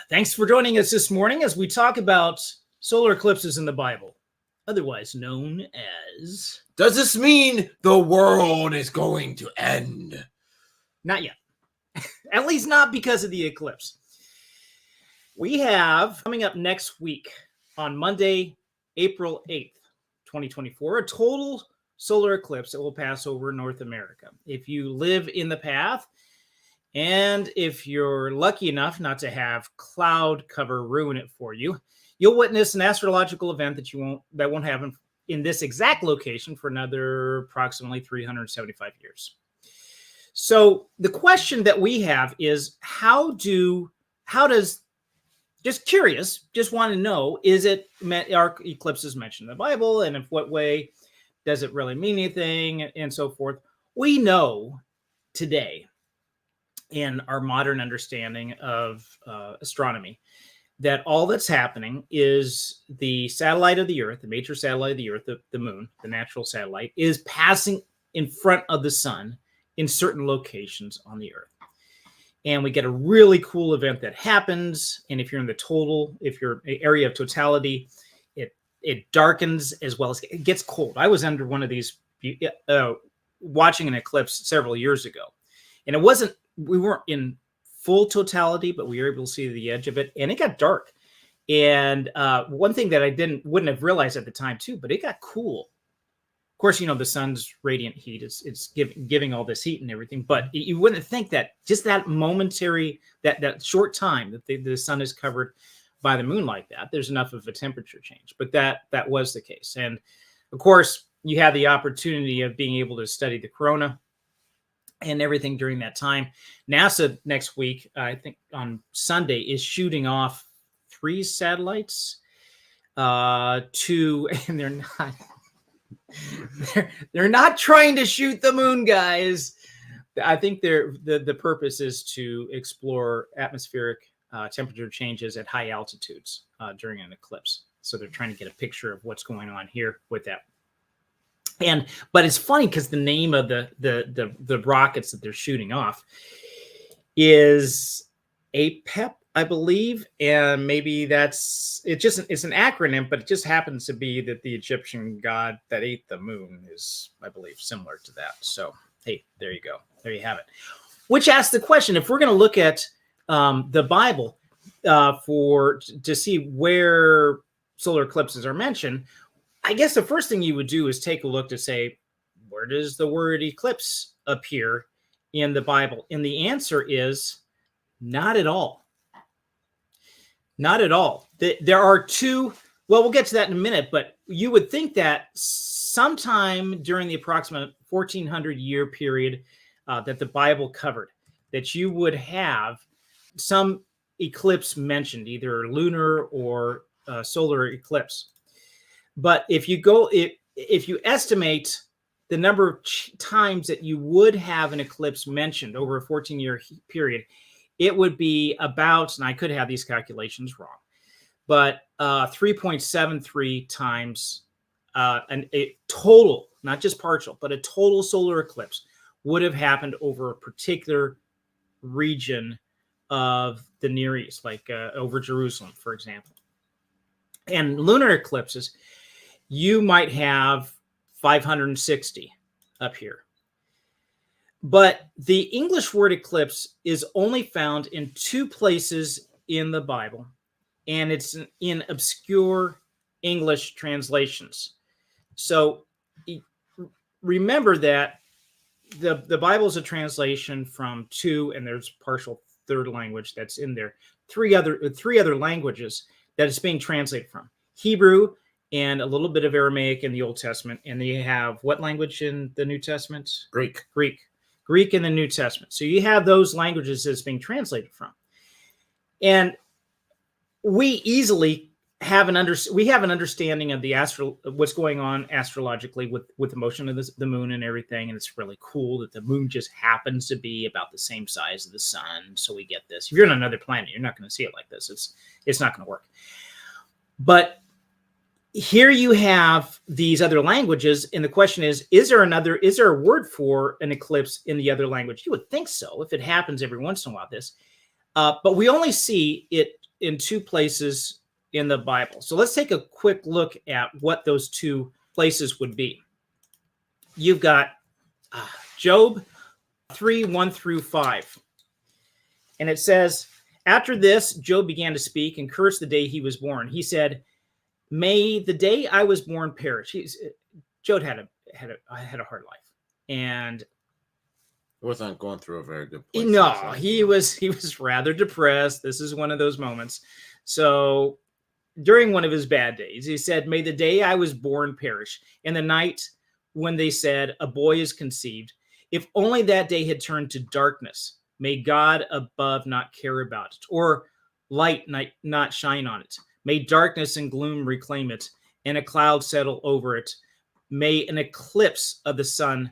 Thanks for joining us this morning as we talk about solar eclipses in the Bible, otherwise known as... Does this mean the world is going to end? Not yet. At least not because of the eclipse. We have, coming up next week, on Monday, April 8th, 2024, a total solar eclipse that will pass over North America. If you live in the path, and if you're lucky enough not to have cloud cover ruin it for you, you'll witness an astrological event that won't happen in this exact location for another approximately 375 years. So the question that we have is, how does, just curious, just want to know, are eclipses mentioned in the Bible, and in what way does it really mean anything, and so forth? We know today, in our modern understanding of astronomy, that all that's happening is the satellite of the Earth, the major satellite of the Earth, the moon, the natural satellite, is passing in front of the sun in certain locations on the Earth. And we get a really cool event that happens. And if you're area of totality, it darkens as well as it gets cold. I was under one of these watching an eclipse several years ago. And we weren't in full totality, but we were able to see the edge of it, and it got dark. And one thing that I wouldn't have realized at the time too, but it got cool. Of course, the sun's radiant heat is giving all this heat and everything, but you wouldn't think that just that momentary, that short time that the sun is covered by the moon like that, there's enough of a temperature change. But that was the case. And of course, you have the opportunity of being able to study the corona and everything during that time. NASA next week, I think on Sunday, is shooting off 3 satellites and they're not trying to shoot the moon, guys. I think the purpose is to explore atmospheric temperature changes at high altitudes during an eclipse. So they're trying to get a picture of what's going on here with that. But it's funny because the name of the rockets that they're shooting off is APEP, I believe, and maybe it's an acronym, but it just happens to be that the Egyptian god that ate the moon is, I believe, similar to that. So hey, there you go, there you have it. Which asks the question: if we're going to look at the Bible to see where solar eclipses are mentioned, I guess the first thing you would do is take a look to say, where does the word eclipse appear in the Bible? And the answer is not at all. Not at all. There are 2, well, we'll get to that in a minute, but you would think that sometime during the approximate 1400 year period that the Bible covered, that you would have some eclipse mentioned, either lunar or solar eclipse. But if you estimate the number of times that you would have an eclipse mentioned over a 14-year period, it would be about, and I could have these calculations wrong, but 3.73 times a total, not just partial, but a total solar eclipse would have happened over a particular region of the Near East, like over Jerusalem, for example. And lunar eclipses, you might have 560 up here. But the English word eclipse is only found in 2 places in the Bible, and it's in obscure English translations. So remember that the Bible is a translation from 2, and there's partial third language that's in there, three other languages that it's being translated from: Hebrew and a little bit of Aramaic in the Old Testament. And you have what language in the New Testament? Greek in the New Testament. So you have those languages that's being translated from. And we easily have an understanding of what's going on astrologically with the motion of the moon and everything. And it's really cool that the moon just happens to be about the same size as the sun. So we get this. If you're on another planet, you're not going to see it like this. It's not going to work. But here you have these other languages, and the question is there a word for an eclipse in the other language? You would think so, if it happens every once in a while, but we only see it in two places in the Bible. So let's take a quick look at what those two places would be. You've got Job 3:1-5. And it says, after this, Job began to speak and cursed the day he was born. He said, may the day I was born perish. Job had a hard life. And He wasn't going through a very good place. no, he was rather depressed. This is one of those moments. So during one of his bad days, he said, may the day I was born perish, and the night when they said, a boy is conceived. If only that day had turned to darkness. May God above not care about it, or light not shine on it. May darkness and gloom reclaim it, and a cloud settle over it. May an eclipse of the sun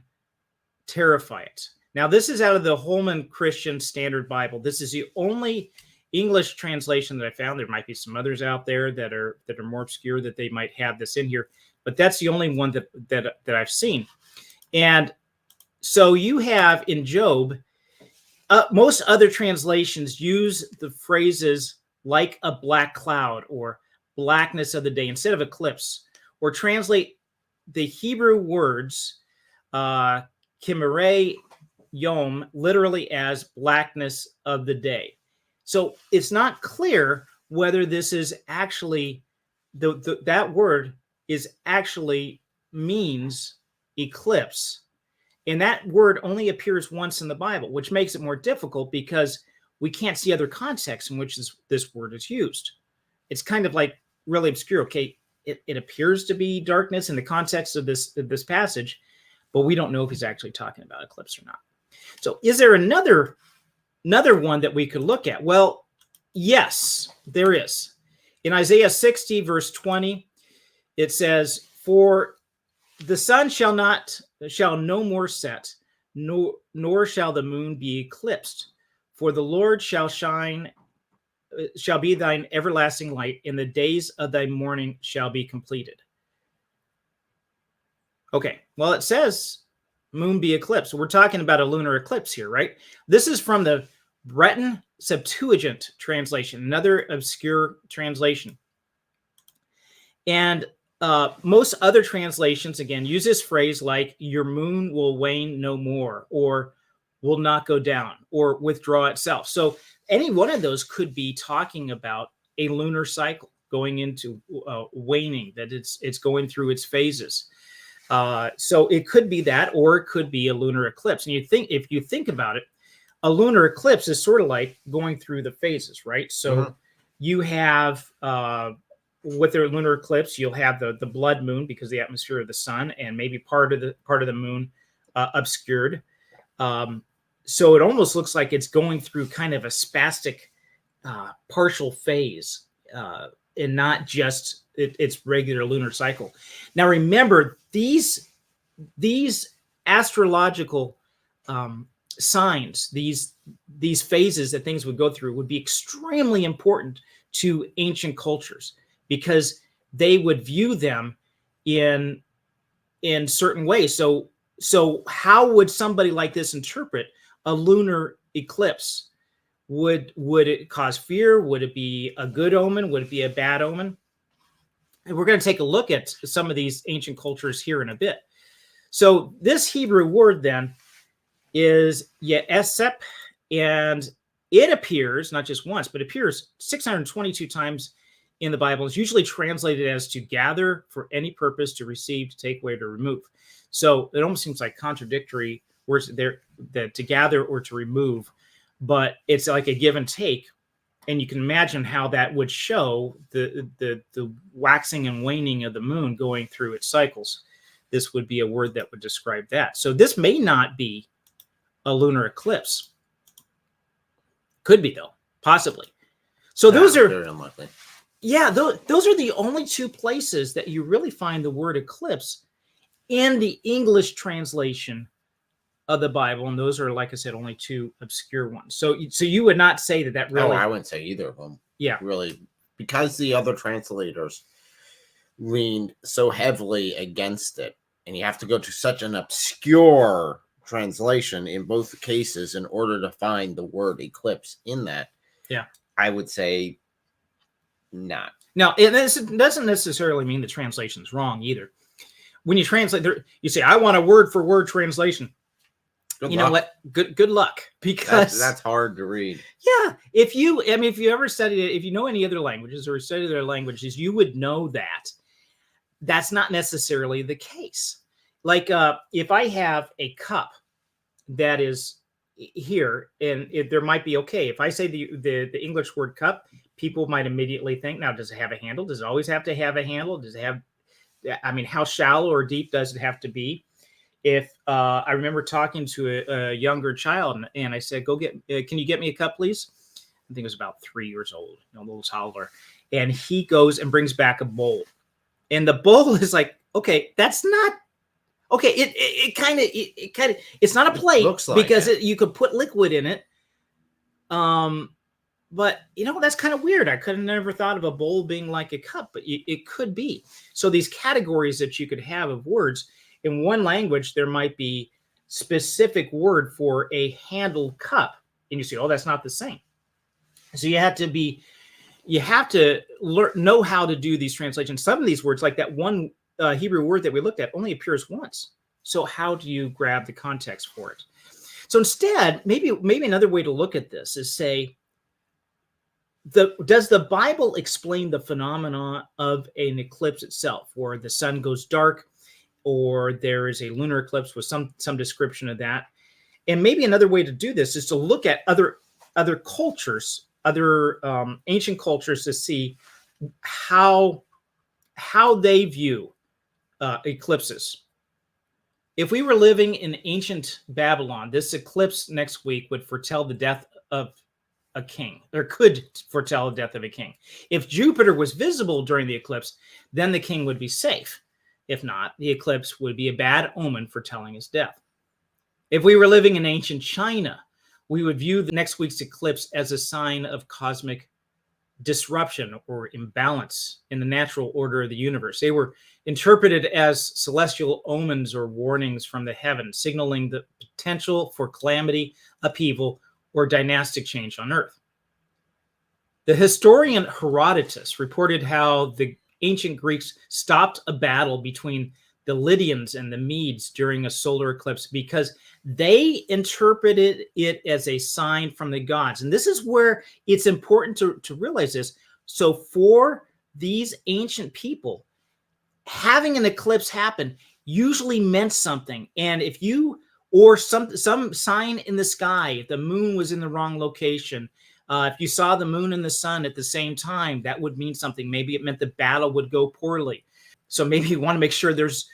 terrify it. Now, this is out of the Holman Christian Standard Bible. This is the only English translation that I found. There might be some others out there that are more obscure that they might have this in here, but that's the only one that I've seen. And so you have in Job, most other translations use the phrases like a black cloud or blackness of the day instead of eclipse, or translate the Hebrew words kimere yom literally as blackness of the day. So it's not clear whether this is actually that word is actually means eclipse. And that word only appears once in the Bible, which makes it more difficult because we can't see other contexts in which this word is used. It's kind of like really obscure. Okay, it appears to be darkness in the context of this passage, but we don't know if he's actually talking about eclipse or not. So is there another one that we could look at? Well, yes, there is. In Isaiah 60, verse 20, it says, for the sun shall no more set, nor shall the moon be eclipsed. For the Lord shall be thine everlasting light, and the days of thy mourning shall be completed. Okay, well, it says moon be eclipsed. So we're talking about a lunar eclipse here, right? This is from the Breton Septuagint translation, another obscure translation. And most other translations, again, use this phrase like your moon will wane no more, or will not go down, or withdraw itself. So any one of those could be talking about a lunar cycle going into waning, that it's going through its phases. So it could be that, or it could be a lunar eclipse. And if you think about it, a lunar eclipse is sort of like going through the phases, right? So you have with their lunar eclipse, you'll have the blood moon because the atmosphere of the sun and maybe part of the moon obscured. So it almost looks like it's going through kind of a spastic partial phase and not just its regular lunar cycle. Now, remember, these astrological signs, these phases that things would go through would be extremely important to ancient cultures, because they would view them in certain ways. So how would somebody like this interpret a lunar eclipse? Would it cause fear? Would it be a good omen? Would it be a bad omen? And we're going to take a look at some of these ancient cultures here in a bit. So this Hebrew word then is Ye'esep, and it appears not just once, but appears 622 times in the Bible. Is usually translated as to gather for any purpose, to receive, to take away, to remove. So it almost seems like contradictory words there, that to gather or to remove, but it's like a give and take. And you can imagine how that would show the waxing and waning of the moon going through its cycles. This would be a word that would describe that. So this may not be a lunar eclipse. Could be, though, possibly. So those are very unlikely. Yeah, those are the only two places that you really find the word eclipse in the English translation of the Bible, and those are, like I said, only two obscure ones. So you would not say that really? Oh, I wouldn't say either of them. Yeah, really, because the other translators leaned so heavily against it, and you have to go to such an obscure translation in both cases in order to find the word eclipse in that. Yeah, I would say not. Now, this doesn't necessarily mean the translation is wrong either. When you translate, you say, "I want a word-for-word translation." Good you know luck. what? Good luck, because That's hard to read. yeah, if you ever studied it, if you know any other languages or studied their languages, you would know that that's not necessarily the case. Like if I have a cup that is here, and there might be, okay, if I say the English word cup, people might immediately think, now, does it have a handle? Does it always have to have a handle? Does it have, I mean, how shallow or deep does it have to be? If I remember talking to a younger child, and I said, "Go get, can you get me a cup, please?" I think it was about 3 years old, a little toddler, and he goes and brings back a bowl, and the bowl is like, okay, that's not okay. It kind of it's not a plate, looks like because it. you could put liquid in it. But that's kind of weird. I could have never thought of a bowl being like a cup, but it could be. So these categories that you could have of words in one language, there might be specific word for a handled cup, and you say, "Oh, that's not the same." So you have to know how to do these translations. Some of these words, like that one Hebrew word that we looked at, only appears once. So how do you grab the context for it? So instead, maybe another way to look at this is say, does the Bible explain the phenomena of an eclipse itself, where the sun goes dark, or there is a lunar eclipse with some description of that? And maybe another way to do this is to look at other cultures, other ancient cultures, to see how they view eclipses. If we were living in ancient Babylon, this eclipse next week would foretell the death of a king, or could foretell the death of a king. If Jupiter was visible during the eclipse, then the king would be safe. If not, the eclipse would be a bad omen foretelling his death. If we were living in ancient China, we would view the next week's eclipse as a sign of cosmic disruption or imbalance in the natural order of the universe. They were interpreted as celestial omens or warnings from the heavens, signaling the potential for calamity, upheaval, or dynastic change on Earth. The historian Herodotus reported how the ancient Greeks stopped a battle between the Lydians and the Medes during a solar eclipse because they interpreted it as a sign from the gods. And this is where it's important to realize this. So for these ancient people, having an eclipse happen usually meant something. And if you, or some sign in the sky, if the moon was in the wrong location, if you saw the moon and the sun at the same time, that would mean something. Maybe it meant the battle would go poorly. So maybe you want to make sure there's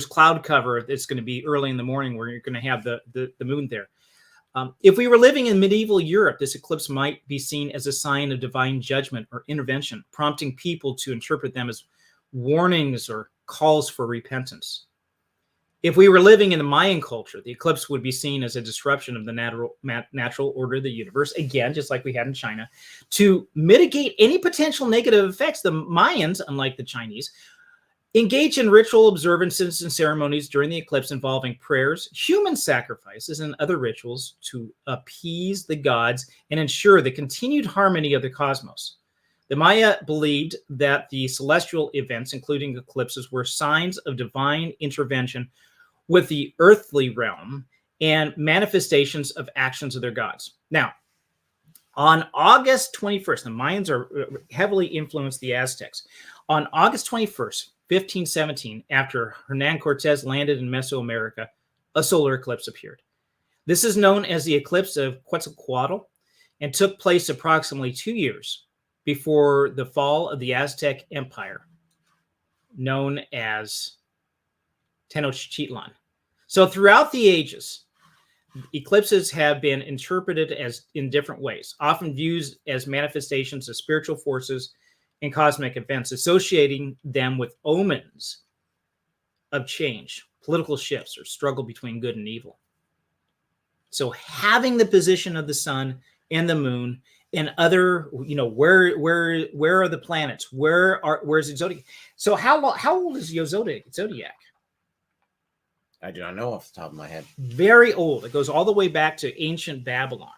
cloud cover. It's going to be early in the morning where you're going to have the moon there. If we were living in medieval Europe, this eclipse might be seen as a sign of divine judgment or intervention, prompting people to interpret them as warnings or calls for repentance. If we were living in the Mayan culture, the eclipse would be seen as a disruption of the natural order of the universe, again, just like we had in China. To mitigate any potential negative effects, the Mayans, unlike the Chinese, engage in ritual observances and ceremonies during the eclipse involving prayers, human sacrifices, and other rituals to appease the gods and ensure the continued harmony of the cosmos. The Maya believed that the celestial events, including eclipses, were signs of divine intervention with the earthly realm and manifestations of actions of their gods. Now, on August 21st, the Mayans are heavily influenced the Aztecs. On August 21st, 1517, after Hernan Cortez landed in Mesoamerica, a solar eclipse appeared. This is known as the eclipse of Quetzalcoatl and took place approximately 2 years before the fall of the Aztec Empire, known as Tenochtitlan. So throughout the ages, eclipses have been interpreted as in different ways, often viewed as manifestations of spiritual forces and cosmic events, associating them with omens of change, political shifts, or struggle between good and evil. So having the position of the sun and the moon and other, where are the planets? Where's the zodiac? So how old is your zodiac? I do not know off the top of my head. Very old. It goes all the way back to ancient Babylon.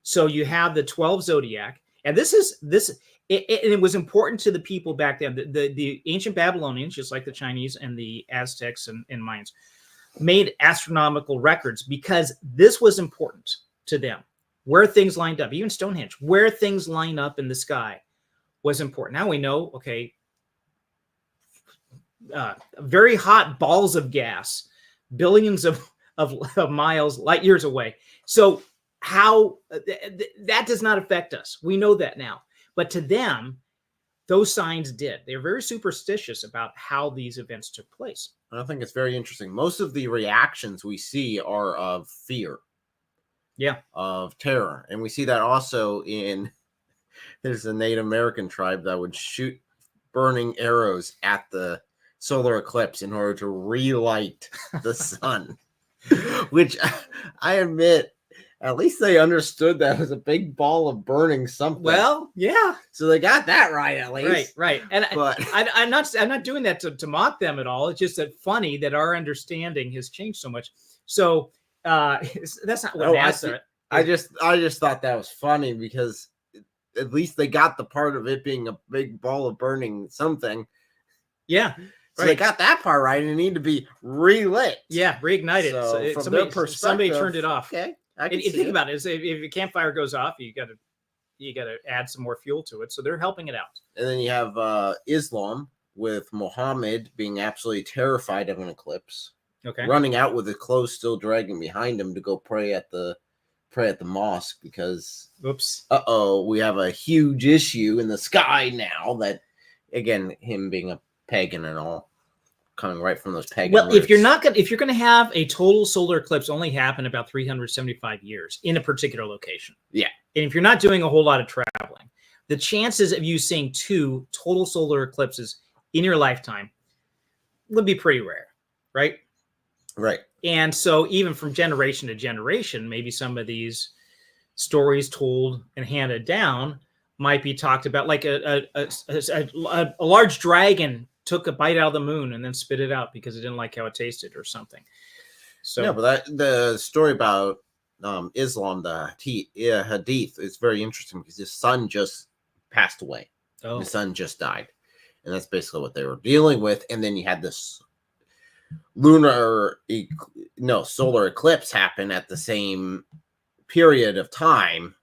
So you have the 12 zodiac, And it was important to the people back then. The ancient Babylonians, just like the Chinese and the Aztecs and Mayans, made astronomical records because this was important to them. Where things lined up, even Stonehenge, where things line up in the sky was important. Now we know, okay, very hot balls of gas, billions of miles, light years away. So how that does not affect us. We know that now. But to them, those signs did. They're very superstitious about how these events took place. I think it's very interesting. Most of the reactions we see are of fear. Yeah. Of terror. And we see that also in, there's a Native American tribe that would shoot burning arrows at the solar eclipse in order to relight the sun. Which I admit, at least they understood that was a big ball of burning something. Well, yeah. So they got that right, at least. Right. And but I'm not doing that to mock them at all. It's just that funny that our understanding has changed so much. So that's not what NASA. I just thought that was funny because at least they got the part of it being a big ball of burning something. Yeah. So they got that part right, and it needed to be relit. Yeah, reignited. So from their perspective, somebody turned it off. Okay, think about it. If a campfire goes off, you got to add some more fuel to it. So they're helping it out. And then you have Islam with Muhammad being absolutely terrified of an eclipse. Okay, running out with his clothes still dragging behind him to go pray at the mosque because we have a huge issue in the sky now. That again, him being a pagan and all, coming right from those pagan roots. If you're going to have a total solar eclipse only happen about 375 years in a particular location. Yeah. And if you're not doing a whole lot of traveling, the chances of you seeing 2 total solar eclipses in your lifetime would be pretty rare, right? Right. And so even from generation to generation, maybe some of these stories told and handed down might be talked about, like a large dragon took a bite out of the moon and then spit it out because it didn't like how it tasted or something. So yeah, but the story about Islam, the Hadith, is very interesting because his son just passed away. Oh. His son just died, and that's basically what they were dealing with. And then you had this solar eclipse happen at the same period of time.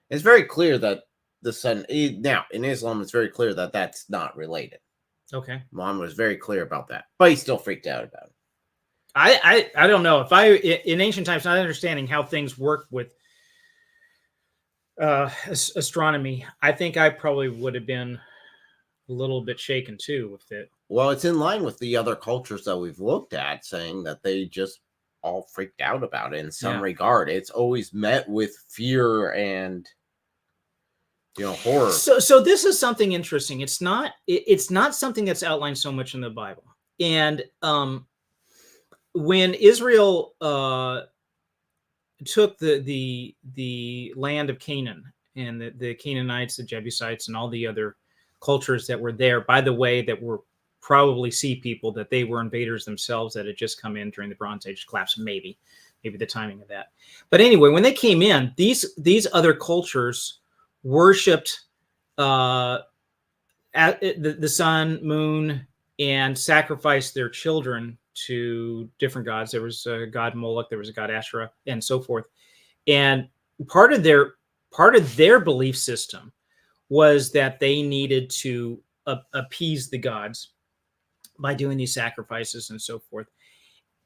It's very clear that the sun now in Islam, it's very clear that that's not related. Okay. Muhammad was very clear about that, but he still freaked out about it. I don't know if in ancient times, not understanding how things work with astronomy, I think I probably would have been a little bit shaken too with it. Well, it's in line with the other cultures that we've looked at, saying that they just all freaked out about it in some regard. It's always met with fear and horror. So this is something interesting. It's not something that's outlined so much in the Bible. And when Israel took the land of Canaan and the Canaanites, the Jebusites, and all the other cultures that were there, by the way, that were probably sea people, that they were invaders themselves that had just come in during the Bronze Age collapse, maybe the timing of that. But anyway, when they came in, these other cultures worshipped the sun, moon, and sacrificed their children to different gods. There was a god Moloch, there was a god Asherah, and so forth. And part of their belief system was that they needed to appease the gods by doing these sacrifices and so forth.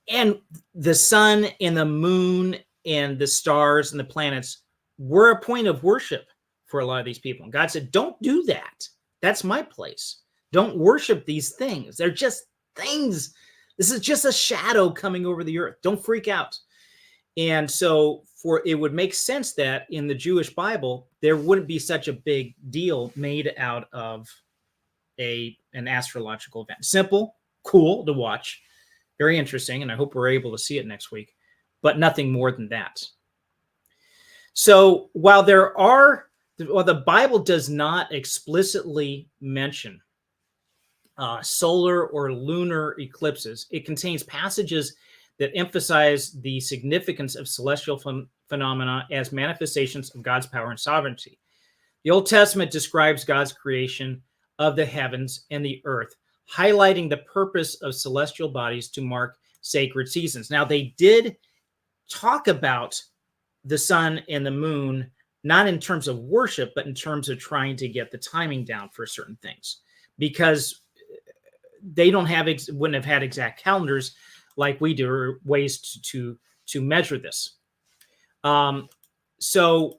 And the sun and the moon and the stars and the planets were a point of worship for a lot of these people. And God said, don't do that. That's my place. Don't worship these things. They're just things. This is just a shadow coming over the earth. Don't freak out. And so it would make sense that in the Jewish Bible, there wouldn't be such a big deal made out of an astrological event. Simple, cool to watch, very interesting, and I hope we're able to see it next week, but nothing more than that. So while the Bible does not explicitly mention solar or lunar eclipses, it contains passages that emphasize the significance of celestial phenomena as manifestations of God's power and sovereignty. The Old Testament describes God's creation of the heavens and the earth, highlighting the purpose of celestial bodies to mark sacred seasons. Now, they did talk about the sun and the moon, not in terms of worship, but in terms of trying to get the timing down for certain things, because they wouldn't have had exact calendars like we do, or ways to measure this. So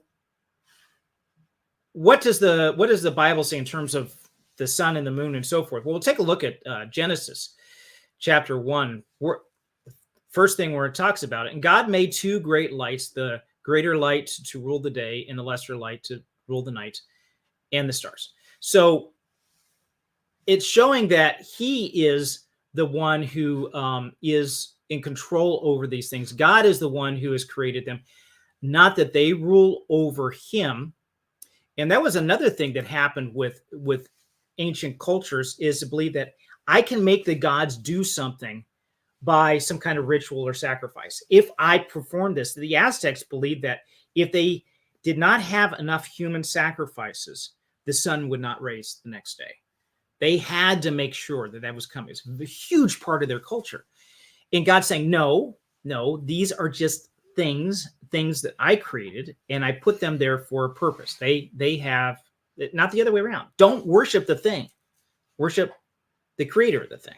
what does the Bible say in terms of the sun and the moon and so forth? Well, we'll take a look at Genesis chapter 1. First thing where it talks about it. And God made two great lights, the greater light to rule the day and the lesser light to rule the night, and the stars. So it's showing that he is the one who is in control over these things. God is the one who has created them, not that they rule over him. And that was another thing that happened with ancient cultures, is to believe that I can make the gods do something by some kind of ritual or sacrifice. If I perform this, the Aztecs believed that if they did not have enough human sacrifices, the sun would not rise the next day. They had to make sure that was coming. It's a huge part of their culture. And God's saying, no, these are just things that I created, and I put them there for a purpose. They have, not the other way around. Don't worship the thing. Worship the creator of the thing.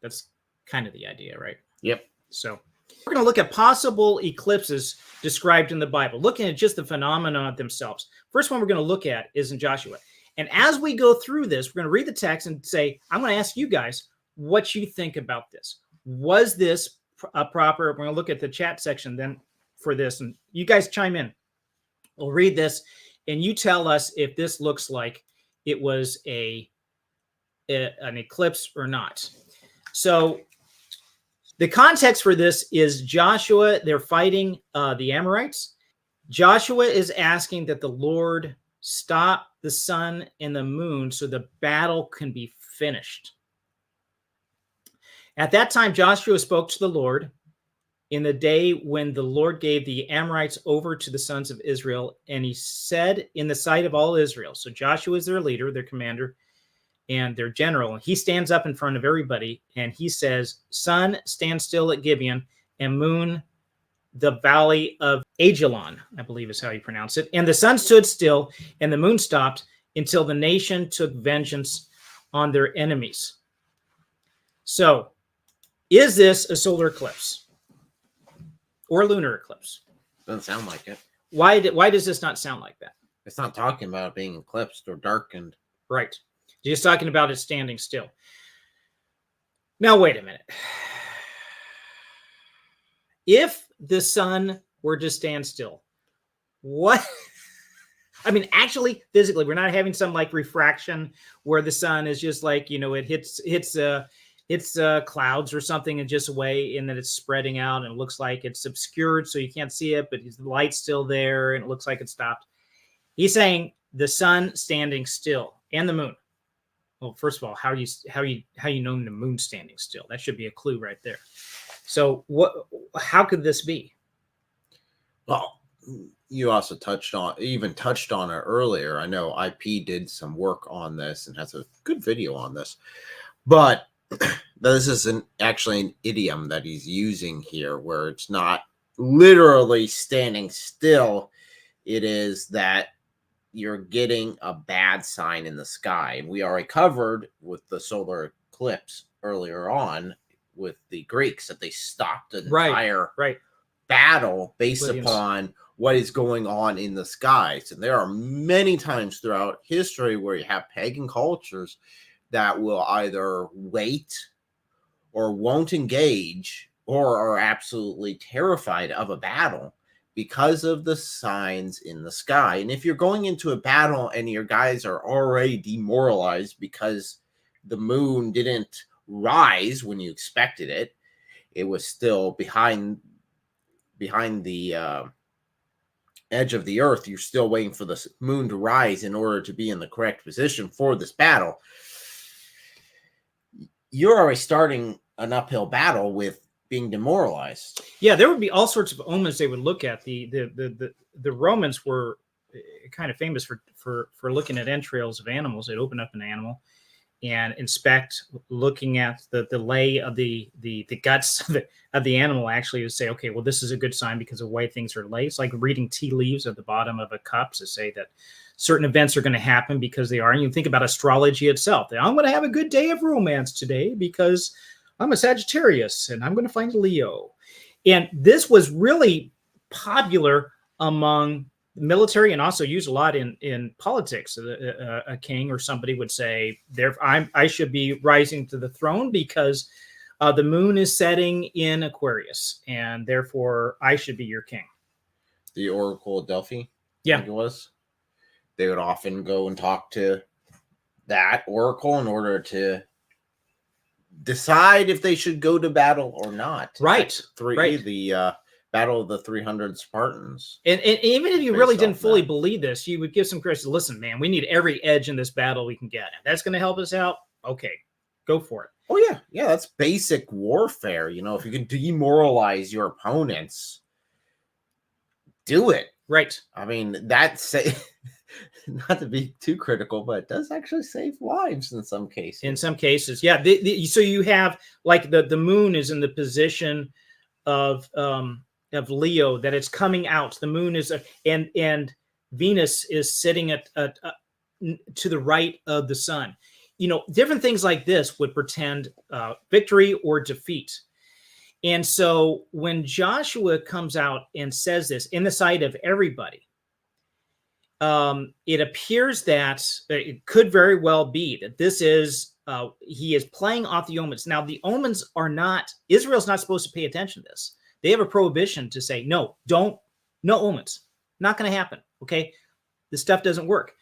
That's kind of the idea, right? Yep. So we're going to look at possible eclipses described in the Bible, looking at just the phenomena themselves. First one we're going to look at is in Joshua. And as we go through this, we're going to read the text and say, I'm going to ask you guys what you think about this. Was this a proper? We're going to look at the chat section then for this, and you guys chime in. We'll read this, and you tell us if this looks like it was an eclipse or not. So the context for this is Joshua. They're fighting the Amorites. Joshua is asking that the Lord stop the sun and the moon so the battle can be finished. At that time, Joshua spoke to the Lord in the day when the Lord gave the Amorites over to the sons of Israel, and he said in the sight of all Israel. So Joshua is their leader, their commander, and their general. He stands up in front of everybody, and he says, sun, stand still at Gibeon, and moon, the valley of Ajalon, I believe is how you pronounce it. And the sun stood still, and the moon stopped until the nation took vengeance on their enemies. So, is this a solar eclipse or lunar eclipse? Doesn't sound like it. Why does this not sound like that? It's not talking about it being eclipsed or darkened. Right. Just talking about it standing still. Now, wait a minute. If the sun were to stand still, what? I mean, actually, physically, we're not having some like refraction where the sun is just like, it hits clouds or something and just away, and then it's spreading out and it looks like it's obscured so you can't see it, but the light's still there and it looks like it stopped. He's saying the sun standing still and the moon. Well, first of all, how you know the moon standing still? That should be a clue right there. So how could this be? Well, you also touched on it earlier. I know IP did some work on this and has a good video on this, but this is actually an idiom that he's using here, where it's not literally standing still. It is that you're getting a bad sign in the sky. And we already covered with the solar eclipse earlier on with the Greeks that they stopped an entire battle based upon what is going on in the skies. And there are many times throughout history where you have pagan cultures that will either wait or won't engage or are absolutely terrified of a battle because of the signs in the sky. And if you're going into a battle and your guys are already demoralized because the moon didn't rise when you expected it, it was still behind the edge of the earth, you're still waiting for the moon to rise in order to be in the correct position for this battle. You're already starting an uphill battle with being demoralized. Yeah, there would be all sorts of omens they would look at. The Romans were kind of famous for looking at entrails of animals. They'd open up an animal and inspect, looking at the lay of the guts of the animal, actually, to say, okay, well, this is a good sign because of the way things are laid. It's like reading tea leaves at the bottom of a cup to say that certain events are going to happen because they are. And you think about astrology itself. I'm going to have a good day of romance today because I'm a Sagittarius and I'm going to find a Leo. And this was really popular among military and also used a lot in politics. A king or somebody would say, I should be rising to the throne because the moon is setting in Aquarius, and therefore I should be your king. The Oracle of Delphi, yeah, I think it was. They would often go and talk to that oracle in order to decide if they should go to battle or not. Right. The Battle of the 300 Spartans. And even if you really didn't fully believe this, you would give some credit. Listen, man, we need every edge in this battle we can get. That's going to help us out. Okay, go for it. Oh, yeah. Yeah, that's basic warfare. You know, if you can demoralize your opponents, do it. Right. I mean, that's not to be too critical, but it does actually save lives in some cases. In some cases, yeah. So you have, like, the moon is in the position of Leo, that it's coming out. The moon is and Venus is sitting to the right of the sun. You know, different things like this would portend victory or defeat. And so when Joshua comes out and says this in the sight of everybody, it appears that it could very well be that this is he is playing off the omens. Now, the omens are not, Israel's not supposed to pay attention to this. They have a prohibition to say, no omens. Not going to happen. Okay. This stuff doesn't work.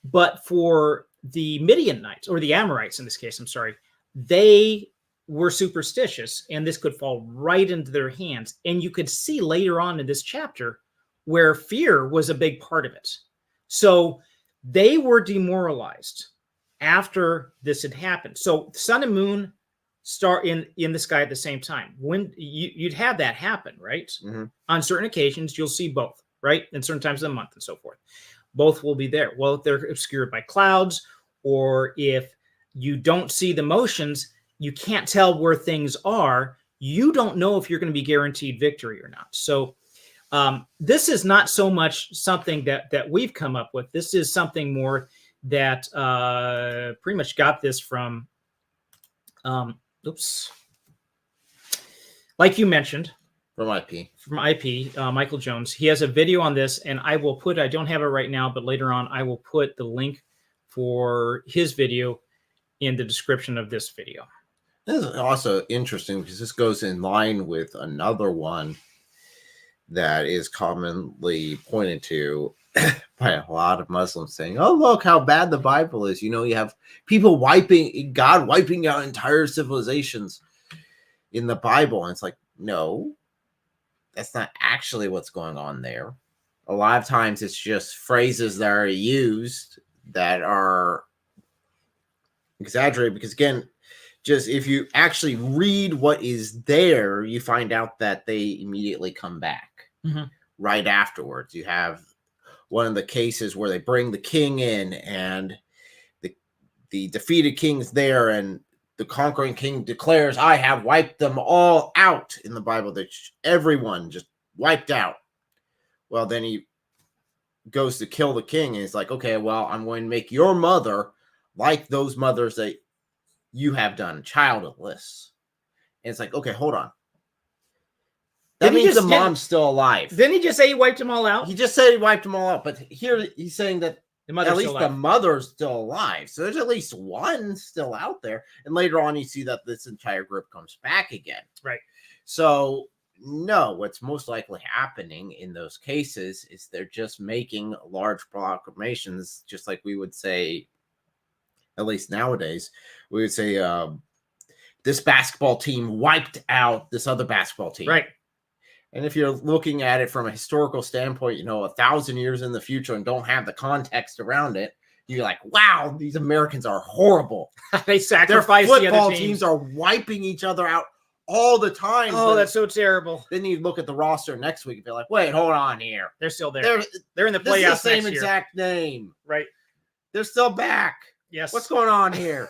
But for the Midianites, or the Amorites in this case, I'm sorry, they were superstitious, and this could fall right into their hands. And you could see later on in this chapter where fear was a big part of it. So they were demoralized after this had happened. So sun and moon start in the sky at the same time. When you'd have that happen, right? Mm-hmm. On certain occasions, you'll see both, right? And certain times of the month and so forth. Both will be there. Well, if they're obscured by clouds, or if you don't see the motions, you can't tell where things are. You don't know if you're going to be guaranteed victory or not. So this is not so much something that we've come up with. This is something more that pretty much got this from, like you mentioned. From IP, Michael Jones. He has a video on this, and I will put, I don't have it right now, but later on I will put the link for his video in the description of this video. This is also interesting because this goes in line with another one that is commonly pointed to by a lot of Muslims, saying, oh, look how bad the Bible is. You know, you have people God wiping out entire civilizations in the Bible. And it's like, no, that's not actually what's going on there. A lot of times it's just phrases that are used that are exaggerated, because again, just if you actually read what is there, you find out that they immediately come back right afterwards. You have one of the cases where they bring the king in, and the defeated king's there, and the conquering king declares, I have wiped them all out in the Bible. That everyone just wiped out. Well, then he goes to kill the king, and he's like, okay, well, I'm going to make your mother like those mothers that you have done, childless. And it's like, okay, hold on. That means the mom's still alive. Didn't he just say he wiped them all out? He just said he wiped them all out, but here he's saying that at least the mother's still alive. So there's at least one still out there. And later on, you see that this entire group comes back again. Right. So, no, what's most likely happening in those cases is they're just making large proclamations, just like we would say, at least nowadays, we would say, this basketball team wiped out this other basketball team. Right. And if you're looking at it from a historical standpoint, 1,000 years in the future and don't have the context around it, you're like, wow, these Americans are horrible. They sacrifice their football teams are wiping each other out all the time. Oh, that's so terrible. Then you look at the roster next week and be like, wait, hold on here. They're still there. They're in the This is playoffs the same next year. exact name. Right. They're still back. Yes. What's going on here?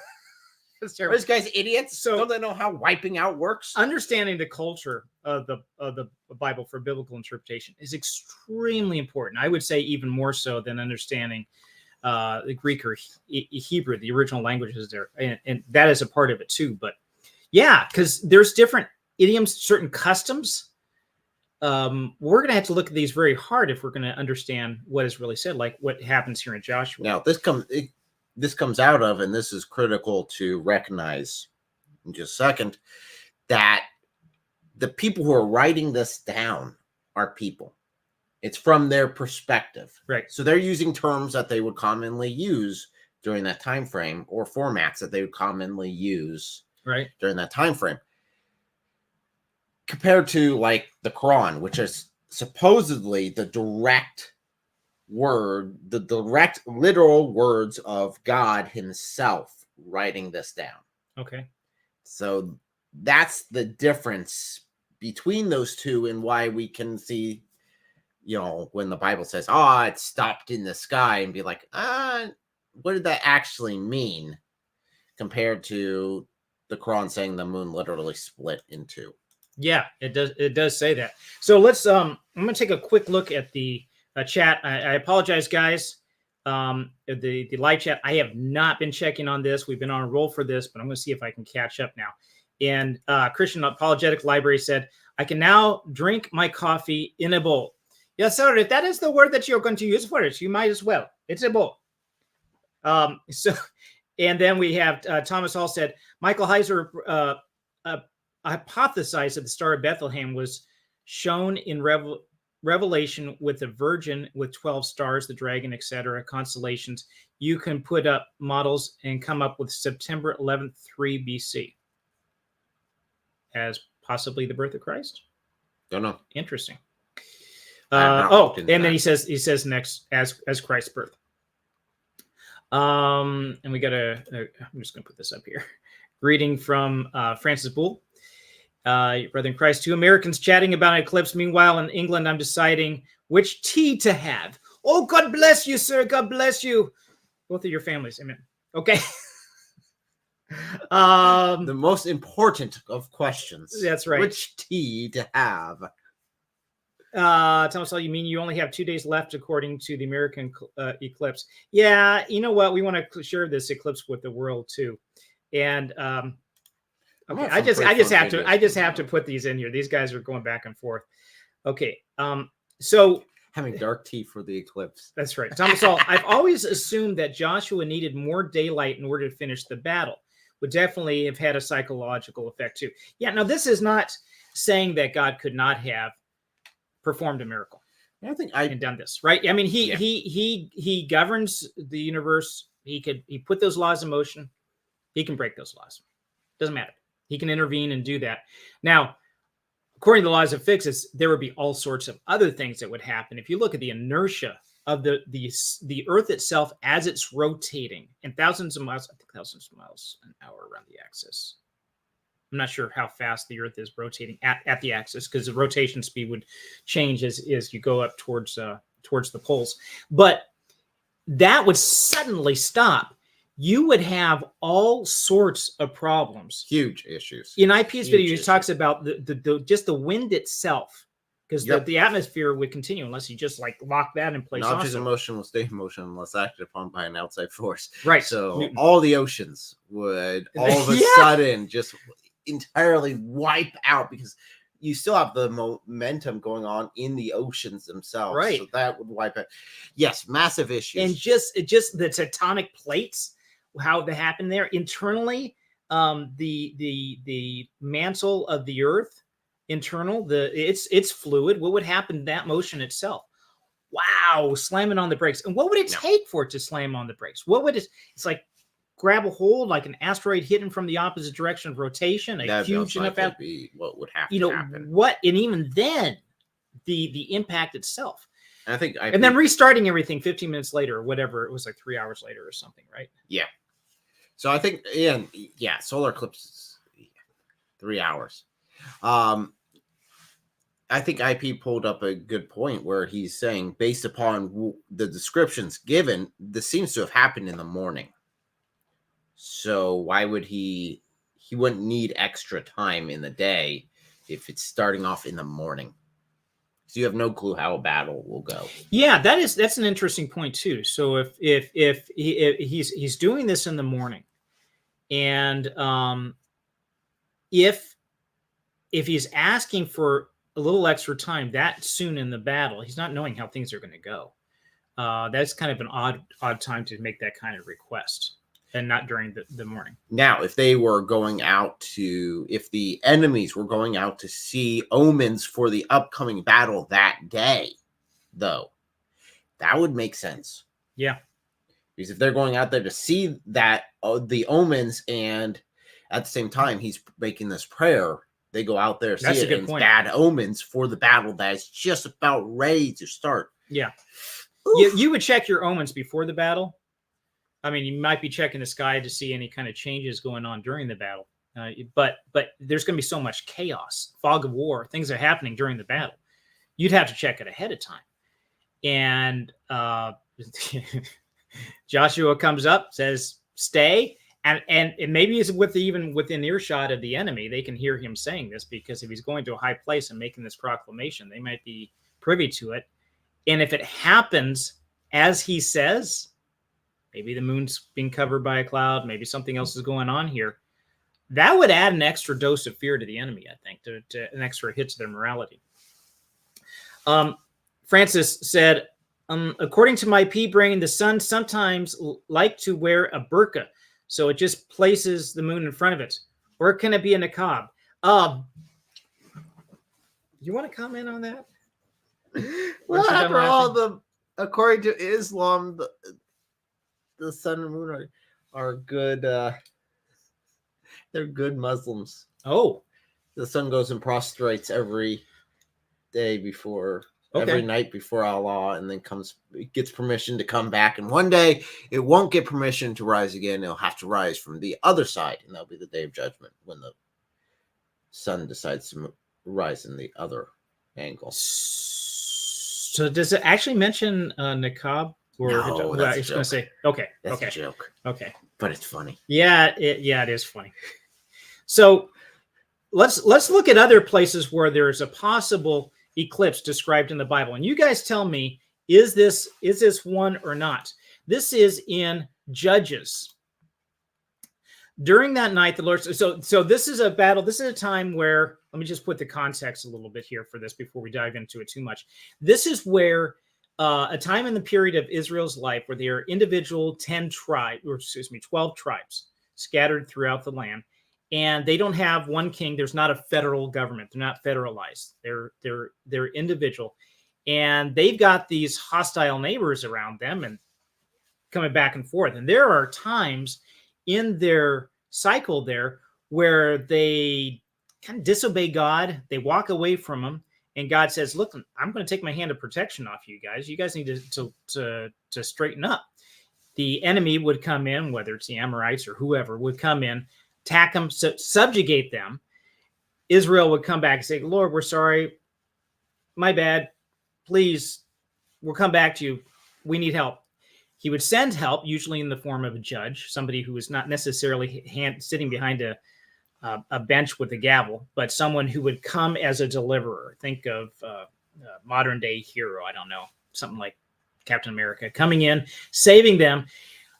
It's Are terrible. these guys idiots? So- Don't they know how wiping out works? Understanding the culture of the Bible for biblical interpretation is extremely important. I would say even more so than understanding the Greek or Hebrew, the original languages there, and that is a part of it too. But yeah, because there's different idioms, certain customs. We're going to have to look at these very hard if we're going to understand what is really said, like what happens here in Joshua. Now, this comes out of, and this is critical to recognize in just a second, that the people who are writing this down are people. It's from their perspective. Right. So they're using terms that they would commonly use during that time frame, or formats that they would commonly use Right. during that time frame. Compared to like the Quran, which is supposedly the direct literal words of God himself writing this down. Okay. So that's the difference between those two, and why we can see, when the Bible says, it stopped in the sky, and be like, what did that actually mean, compared to the Quran saying the moon literally split in two. Yeah, it does. It does say that. So let's. I'm going to take a quick look at the chat. I apologize, guys. The live chat. I have not been checking on this. We've been on a roll for this, but I'm going to see if I can catch up now. And Christian Apologetic Library said, "I can now drink my coffee in a bowl." Yes, sir. If that is the word that you're going to use for it, you might as well. It's a bowl. And then we have Thomas Hall said, Michael Heiser hypothesized that the Star of Bethlehem was shown in Revelation with the Virgin with 12 stars, the dragon, etc., constellations. You can put up models and come up with September 11th, 3 BC as possibly the birth of Christ. Don't know. Interesting. And then he says next as Christ's birth. And we got I'm just going to put this up here. Greeting from Francis Bull. Brother in Christ, 2 Americans chatting about an eclipse. Meanwhile, in England, I'm deciding which tea to have. Oh, God bless you, sir. God bless you. Both of your families. Amen. Okay. The most important of questions. That's right. Which tea to have? Thomas, you mean you only have 2 days left according to the American eclipse? Yeah, you know what? We want to share this eclipse with the world too. And okay, I just have to put these in here. These guys are going back and forth. Okay. So having dark tea for the eclipse. That's right. Thomas Hall, I've always assumed that Joshua needed more daylight in order to finish the battle. Would definitely have had a psychological effect too. Yeah, now this is not saying that God could not have performed a miracle. I think and done this, right? I mean, he governs the universe. He put those laws in motion. He can break those laws. Doesn't matter. He can intervene and do that. Now, according to the laws of physics, there would be all sorts of other things that would happen. If you look at the inertia of the Earth itself as it's rotating in thousands of miles an hour around the axis. I'm not sure how fast the Earth is rotating at the axis, because the rotation speed would change as you go up towards the poles. But that would suddenly stop. You would have all sorts of problems. Huge issues. In IP's video, he talks about just the wind itself, because the atmosphere would continue unless you just like lock that in place. An object in motion will stay in motion unless acted upon by an outside force. Right. So all the oceans would all of a sudden just entirely wipe out, because you still have the momentum going on in the oceans themselves. Right. So that would wipe out. Yes, massive issues. And just the tectonic plates, how they happen there internally, the mantle of the Earth, it's fluid. What would happen to that motion itself? Wow, slamming on the brakes. And what would it take for it to slam on the brakes? It's like grab a hold like an asteroid hitting from the opposite direction of rotation. That'd huge enough be what would have to happen. And even then, the impact itself. And then restarting everything 15 minutes later or whatever, it was like 3 hours later or something, right? Yeah. So I think, solar eclipses, 3 hours. I think IP pulled up a good point where he's saying, based upon the descriptions given, this seems to have happened in the morning. So why would he wouldn't need extra time in the day if it's starting off in the morning? So you have no clue how a battle will go. Yeah, that's an interesting point too. So if he's doing this in the morning, and if he's asking for a little extra time that soon in the battle, he's not knowing how things are going to go. That's kind of an odd time to make that kind of request, and not during the morning. Now, if they were going out if the enemies were going out to see omens for the upcoming battle that day, though, that would make sense. Yeah. Because if they're going out there to see that the omens, and at the same time he's making this prayer, they go out there, see it, and it's bad omens for the battle that is just about ready to start. Yeah. You would check your omens before the battle. I mean, you might be checking the sky to see any kind of changes going on during the battle. But there's going to be so much chaos, fog of war, things are happening during the battle. You'd have to check it ahead of time. And Joshua comes up, says, stay. And maybe it's even within earshot of the enemy. They can hear him saying this, because if he's going to a high place and making this proclamation, they might be privy to it. And if it happens as he says, maybe the moon's being covered by a cloud, maybe something else is going on here, that would add an extra dose of fear to the enemy, I think, to an extra hit to their morality. Francis said, according to my pea brain, the sun sometimes like to wear a burqa, so it just places the moon in front of it. Or can it be a niqab? You want to comment on that? Well, after all, according to Islam, the sun and moon are good. They're good Muslims. Oh, the sun goes and prostrates every day every night before Allah, and then it gets permission to come back. And one day it won't get permission to rise again. It'll have to rise from the other side, and that'll be the day of judgment when the sun decides to rise in the other angle. So does it actually mention niqab? Or no, that's I was going to say, okay. That's a joke. Okay. But it's funny. Yeah, it is funny. So let's look at other places where there's a possible eclipse described in the Bible. And you guys tell me, is this one or not? This is in Judges. During that night, the Lord, so this is a battle. This is a time where, let me just put the context a little bit here for this before we dive into it too much. This is where a time in the period of Israel's life where there are individual 12 tribes scattered throughout the land, and they don't have one king. There's not a federal government. They're not federalized. They're individual, and they've got these hostile neighbors around them and coming back and forth. And there are times in their cycle there where they kind of disobey God. They walk away from him. And God says, look, I'm going to take my hand of protection off you guys. You guys need to straighten up. The enemy would come in, whether it's the Amorites or whoever, would come in, attack them, subjugate them. Israel would come back and say, Lord, we're sorry. My bad. Please, we'll come back to you. We need help. He would send help, usually in the form of a judge, somebody who was not necessarily sitting behind a bench with a gavel, but someone who would come as a deliverer. Think of modern day hero. I don't know, something like Captain America coming in, saving them.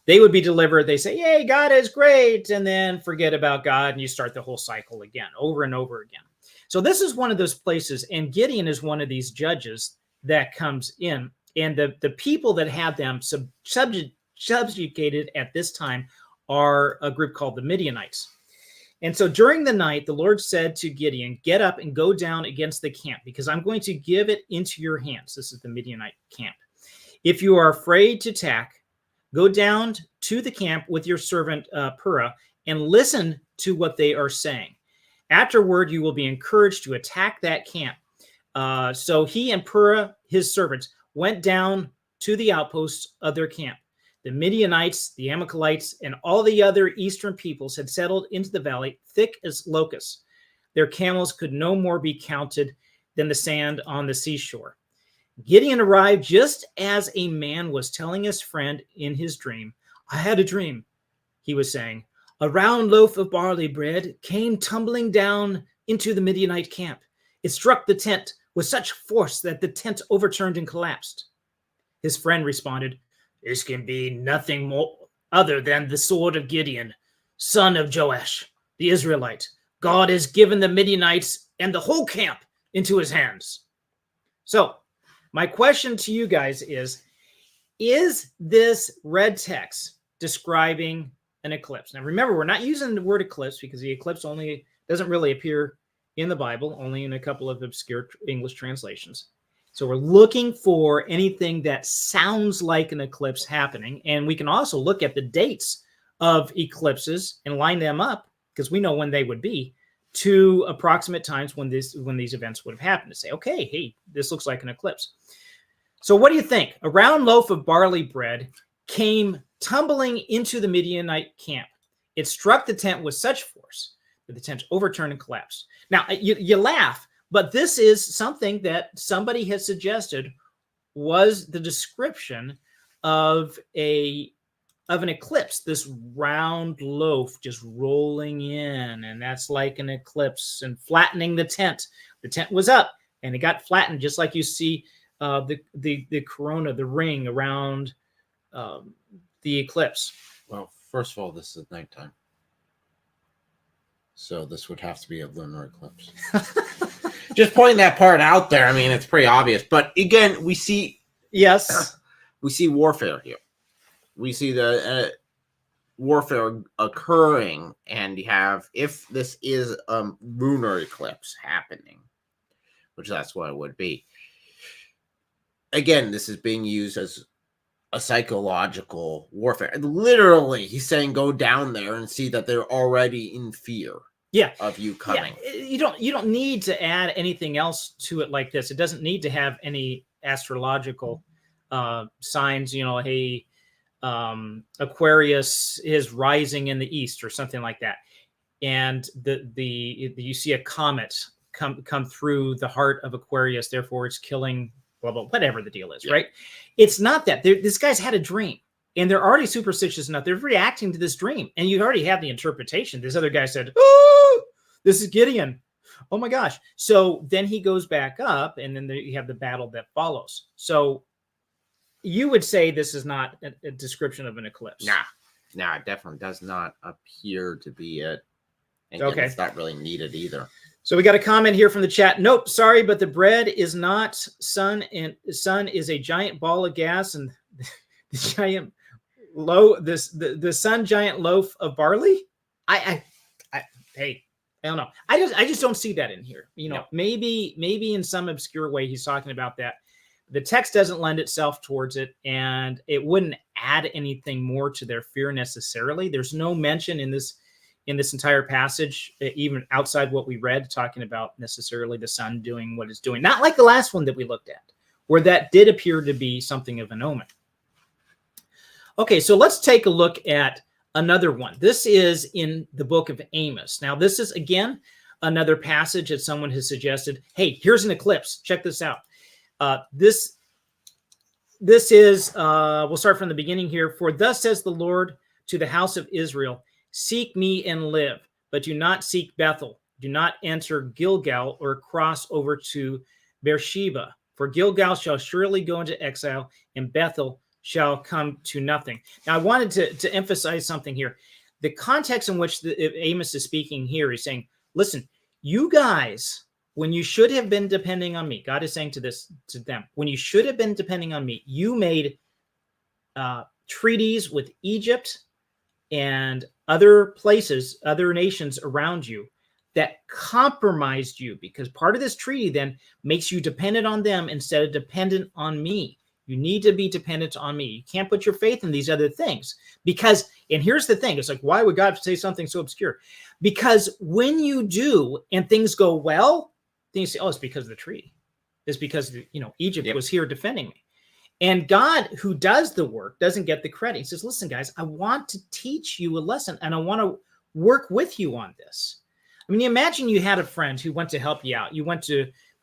They would be delivered. They say, yay, God is great. And then forget about God. And you start the whole cycle again, over and over again. So this is one of those places. And Gideon is one of these judges that comes in. And the people that have them subjugated at this time are a group called the Midianites. And so during the night, the Lord said to Gideon, get up and go down against the camp, because I'm going to give it into your hands. This is the Midianite camp. If you are afraid to attack, go down to the camp with your servant Purah and listen to what they are saying. Afterward, you will be encouraged to attack that camp. So he and Purah, his servants, went down to the outposts of their camp. The Midianites, the Amalekites, and all the other eastern peoples had settled into the valley thick as locusts. their camels could no more be counted than the sand on the seashore. Gideon arrived just as a man was telling his friend in his dream. I had a dream, he was saying. A round loaf of barley bread came tumbling down into the Midianite camp. It struck the tent with such force that the tent overturned and collapsed. His friend responded, this can be nothing more other than the sword of Gideon, son of Joash, the Israelite. God has given the Midianites and the whole camp into his hands. So, my question to you guys is this red text describing an eclipse? Now, remember, we're not using the word eclipse because the eclipse only doesn't really appear in the Bible, only in a couple of obscure English translations. So we're looking for anything that sounds like an eclipse happening. And we can also look at the dates of eclipses and line them up, because we know when they would be, to approximate times when these events would have happened, to say, okay, hey, this looks like an eclipse. So what do you think? A round loaf of barley bread came tumbling into the Midianite camp. It struck the tent with such force that the tent overturned and collapsed. Now, you laugh, but this is something that somebody has suggested was the description of an eclipse, this round loaf just rolling in, and that's like an eclipse, and flattening the tent. The tent was up, and it got flattened, just like you see the corona, the ring around the eclipse. Well, first of all, this is nighttime, so this would have to be a lunar eclipse. Just pointing that part out there. I mean, it's pretty obvious, but again, we see we see warfare here. We see the warfare occurring, and you have, if this is a lunar eclipse happening, which that's what it would be. Again, this is being used as a psychological warfare. Literally, he's saying go down there and see that they're already in fear of you coming. Yeah. You don't need to add anything else to it like this. It doesn't need to have any astrological signs, hey, Aquarius is rising in the east or something like that, and you see a comet come through the heart of Aquarius, therefore it's killing blah blah, whatever the deal is, right? It's not that. This guy's had a dream, and they're already superstitious enough. They're reacting to this dream, and you already have the interpretation. This other guy said, "Oh, this is Gideon. Oh my gosh!" So then he goes back up, and then you have the battle that follows. So you would say this is not a description of an eclipse. Nah, it definitely does not appear to be it. And okay, it's not really needed either. So we got a comment here from the chat. Nope, sorry, but the bread is not sun, and sun is a giant ball of gas, and the giant the sun giant loaf of barley. Hey, I don't know. I just don't see that in here. Maybe in some obscure way he's talking about that. The text doesn't lend itself towards it, and it wouldn't add anything more to their fear necessarily. There's no mention in this entire passage, even outside what we read, talking about necessarily the sun doing what it's doing. Not like the last one that we looked at, where that did appear to be something of an omen. Okay, so let's take a look at another one. This is in the book of Amos. Now, this is, again, another passage that someone has suggested. Hey, here's an eclipse. Check this out. This is, we'll start from the beginning here. For thus says the Lord to the house of Israel, seek me and live, but do not seek Bethel. Do not enter Gilgal or cross over to Beersheba. For Gilgal shall surely go into exile, and Bethel shall come to nothing. Now, I wanted to emphasize something here. The context in which Amos is speaking here, he's saying, listen, you guys, when you should have been depending on me, God is saying to them, when you should have been depending on me, you made treaties with Egypt and other places, other nations around you that compromised you, because part of this treaty then makes you dependent on them instead of dependent on me. You need to be dependent on me. You can't put your faith in these other things because, and here's the thing, it's like, why would God say something so obscure? Because when you do and things go well, then you say, oh, it's because of the treaty. It's because, Egypt was here defending me. And God, who does the work, doesn't get the credit. He says, listen, guys, I want to teach you a lesson, and I want to work with you on this. I mean, imagine you had a friend who went to help you out. You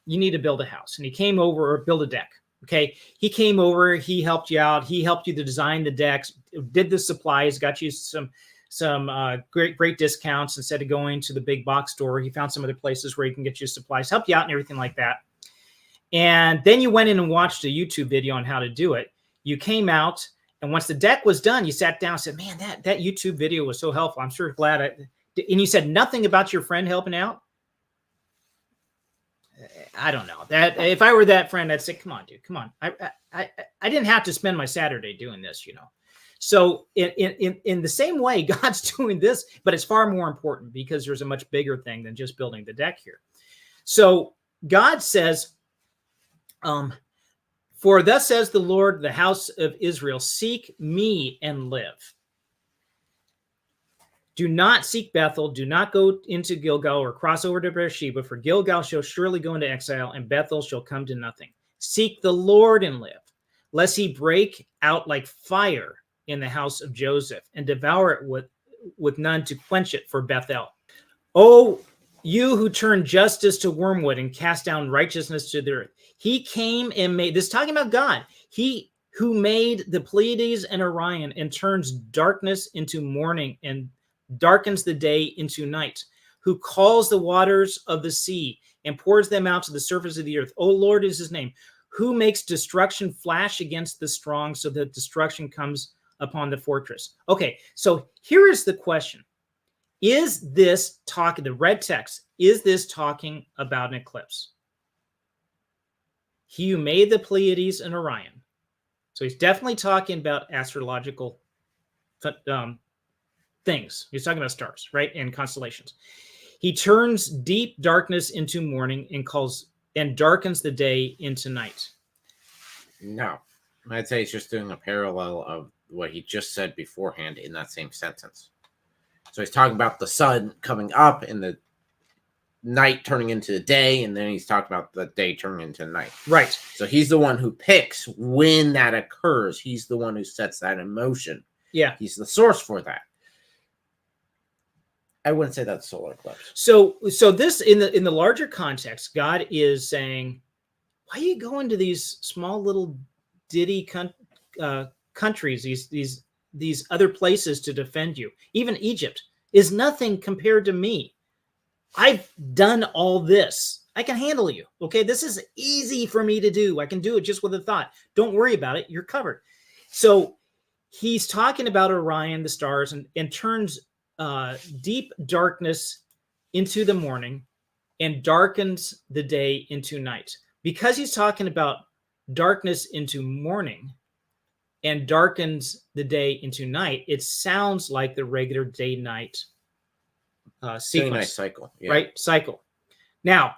need to build a house, and he came over, or build a deck. Okay. He came over, he helped you out. He helped you to design the decks, did the supplies, got you some great discounts instead of going to the big box store. He found some other places where he can get you supplies, help you out and everything like that. And then you went in and watched a YouTube video on how to do it. You came out, and once the deck was done, you sat down and said, man, that YouTube video was so helpful. I'm sure glad and you said nothing about your friend helping out. I don't know that if I were that friend, I'd say, come on, dude, come on. I didn't have to spend my Saturday doing this, you know? So in the same way, God's doing this, but it's far more important because there's a much bigger thing than just building the deck here. So God says, for thus says the Lord, the house of Israel, seek me and live. Do not seek Bethel. Do not go into Gilgal or cross over to Beersheba, for Gilgal shall surely go into exile, and Bethel shall come to nothing. Seek the Lord and live, lest he break out like fire in the house of Joseph and devour it with none to quench it for Bethel. Oh, you who turn justice to wormwood and cast down righteousness to the earth. He came and made, this talking about God, he who made the Pleiades and Orion and turns darkness into morning and darkens the day into night, who calls the waters of the sea and pours them out to the surface of the earth. O Lord is his name, who makes destruction flash against the strong so that destruction comes upon the fortress. Okay, so here is the question. Is this talking, the red text, is this talking about an eclipse? He who made the Pleiades and Orion. So he's definitely talking about astrological things. He's talking about stars, right? And constellations. He turns deep darkness into morning and darkens the day into night. No, I'd say he's just doing a parallel of what he just said beforehand in that same sentence. So he's talking about the sun coming up and the night turning into the day, and then he's talking about the day turning into night. Right. So he's the one who picks when that occurs. He's the one who sets that in motion. Yeah. He's the source for that. I wouldn't say that's solar eclipse. So this in the larger context, God is saying, why are you going to these small little ditty countries, these other places to defend you? Even Egypt is nothing compared to me. I've done all this. I can handle you. Okay, this is easy for me to do. I can do it just with a thought. Don't worry about it. You're covered. So he's talking about Orion, the stars, and turns deep darkness into the morning and darkens the day into night. Because he's talking about darkness into morning and darkens the day into night, it sounds like the regular day-night sequence. Day-night cycle. Yeah. Right? Cycle. Now,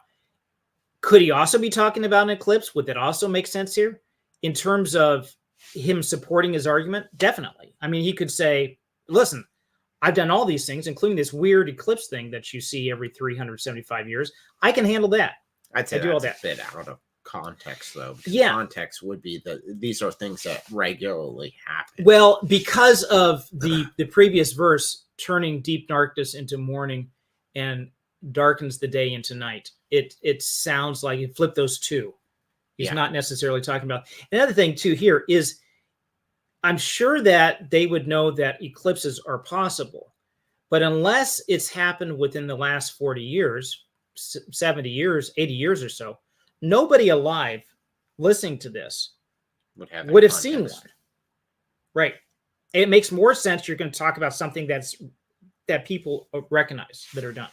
could he also be talking about an eclipse? Would that also make sense here? In terms of him supporting his argument? Definitely. I mean, he could say, listen, I've done all these things, including this weird eclipse thing that you see every 375 years. I can handle that. I'd say I do all that. A bit out of context, though. Because yeah. Context would be that these are things that regularly happen. Well, because of the previous verse, turning deep darkness into morning and darkens the day into night, it sounds like you flip those two. He's not necessarily talking about. Another thing, too, here is I'm sure that they would know that eclipses are possible, but unless it's happened within the last 40 years, 70 years, 80 years or so, nobody alive listening to this would have seen one. Right. It makes more sense. You're going to talk about something that people recognize that are done.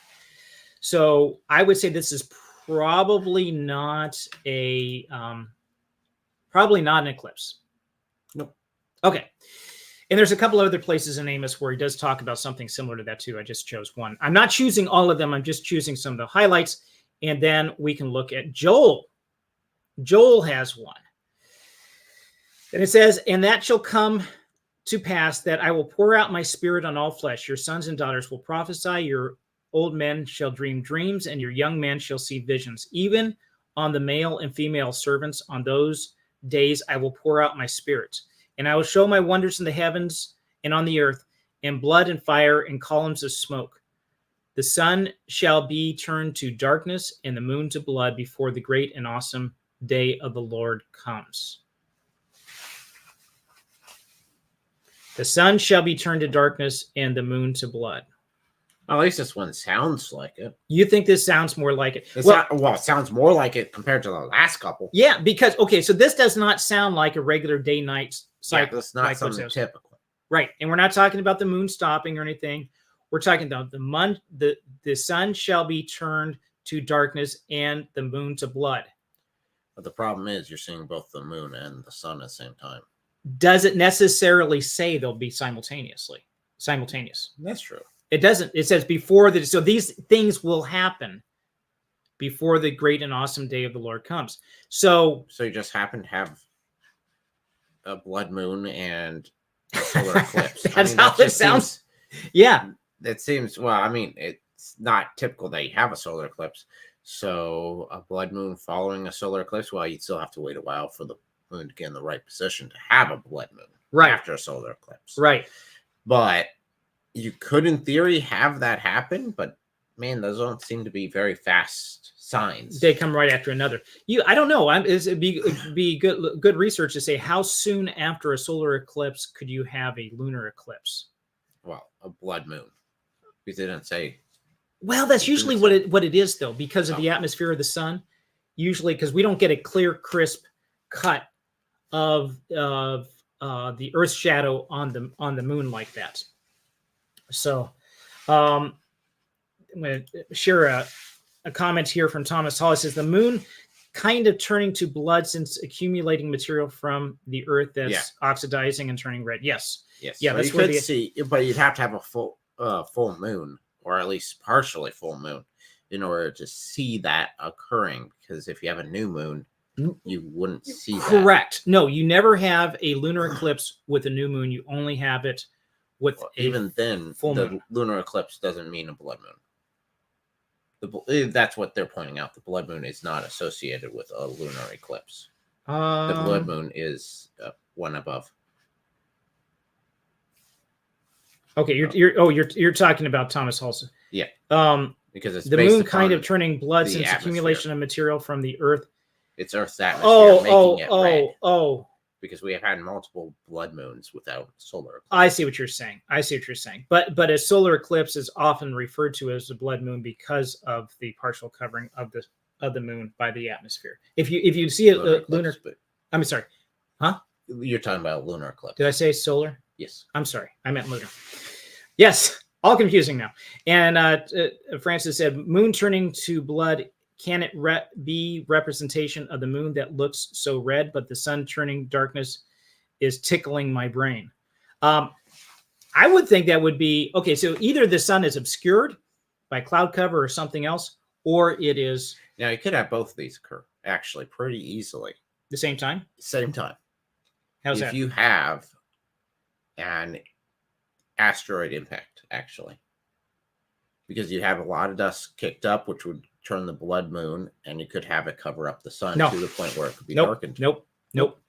So I would say this is probably not an eclipse. Nope. Okay. And there's a couple other places in Amos where he does talk about something similar to that too. I just chose one. I'm not choosing all of them. I'm just choosing some of the highlights. And then we can look at Joel. Joel has one. And it says, and that shall come to pass that I will pour out my spirit on all flesh. Your sons and daughters will prophesy. Your old men shall dream dreams, and your young men shall see visions. Even on the male and female servants, on those days I will pour out my spirit. And I will show my wonders in the heavens and on the earth, and blood and fire and columns of smoke. The sun shall be turned to darkness and the moon to blood before the great and awesome day of the Lord comes. The sun shall be turned to darkness and the moon to blood. At least this one sounds like it. You think this sounds more like it? It sounds more like it compared to the last couple. Yeah, because, okay, so this does not sound like a regular day-night cycle. Yeah, that's not something typical. Right, and we're not talking about the moon stopping or anything. We're talking about the sun shall be turned to darkness and the moon to blood. But the problem is you're seeing both the moon and the sun at the same time. Does it necessarily say they'll be simultaneous? That's true. It doesn't. It says before the, so these things will happen before the great and awesome day of the Lord comes. So you just happen to have a blood moon and a solar eclipse. That's how it sounds. Yeah. It seems, well, I mean, it's not typical that you have a solar eclipse. So a blood moon following a solar eclipse, well, you'd still have to wait a while for the moon to get in the right position to have a blood moon after a solar eclipse. Right. But you could, in theory, have that happen, but man, those don't seem to be very fast signs. They come right after another. I don't know. It'd be good research to say how soon after a solar eclipse could you have a lunar eclipse? Well, a blood moon. Because they didn't say. Well, that's usually what it is, though, because of the atmosphere of the sun. Usually, because we don't get a clear, crisp cut of the Earth's shadow on the moon like that. So, I'm going to share a comment here from Thomas Hall. It says the moon kind of turning to blood since accumulating material from the Earth that's oxidizing and turning red. Yes. Yeah, so that's you what could see, but you'd have to have a full moon, or at least partially full moon, in order to see that occurring. Because if you have a new moon, you wouldn't see that. Correct. No, you never have a lunar eclipse with a new moon. You only have it with even then, full the moon. Lunar eclipse doesn't mean a blood moon. That's what they're pointing out. The blood moon is not associated with a lunar eclipse. The blood moon is one above. Okay, you're talking about Thomas Halson. Yeah. Because it's the based moon kind upon of turning blood since atmosphere. accumulation of material from the Earth. It's Earth's atmosphere making it red. Because we have had multiple blood moons without solar eclipse. I see what you're saying. But a solar eclipse is often referred to as a blood moon because of the partial covering of the moon by the atmosphere. If you see a lunar, I'm sorry, huh? You're talking about lunar eclipse. Did I say solar? Yes. I'm sorry, I meant lunar. Yes, all confusing now. And Francis said, "Moon turning to blood. Can it be representation of the moon that looks so red, but the sun turning darkness is tickling my brain?" I would think that would be, okay, so either the sun is obscured by cloud cover or something else, or it is... Now, you could have both of these occur, actually, pretty easily. The same time? Same time. How's that? If you have an asteroid impact, actually. Because you have a lot of dust kicked up, which would turn the blood moon, and you could have it cover up the sun to the point where it could be darkened. Nope.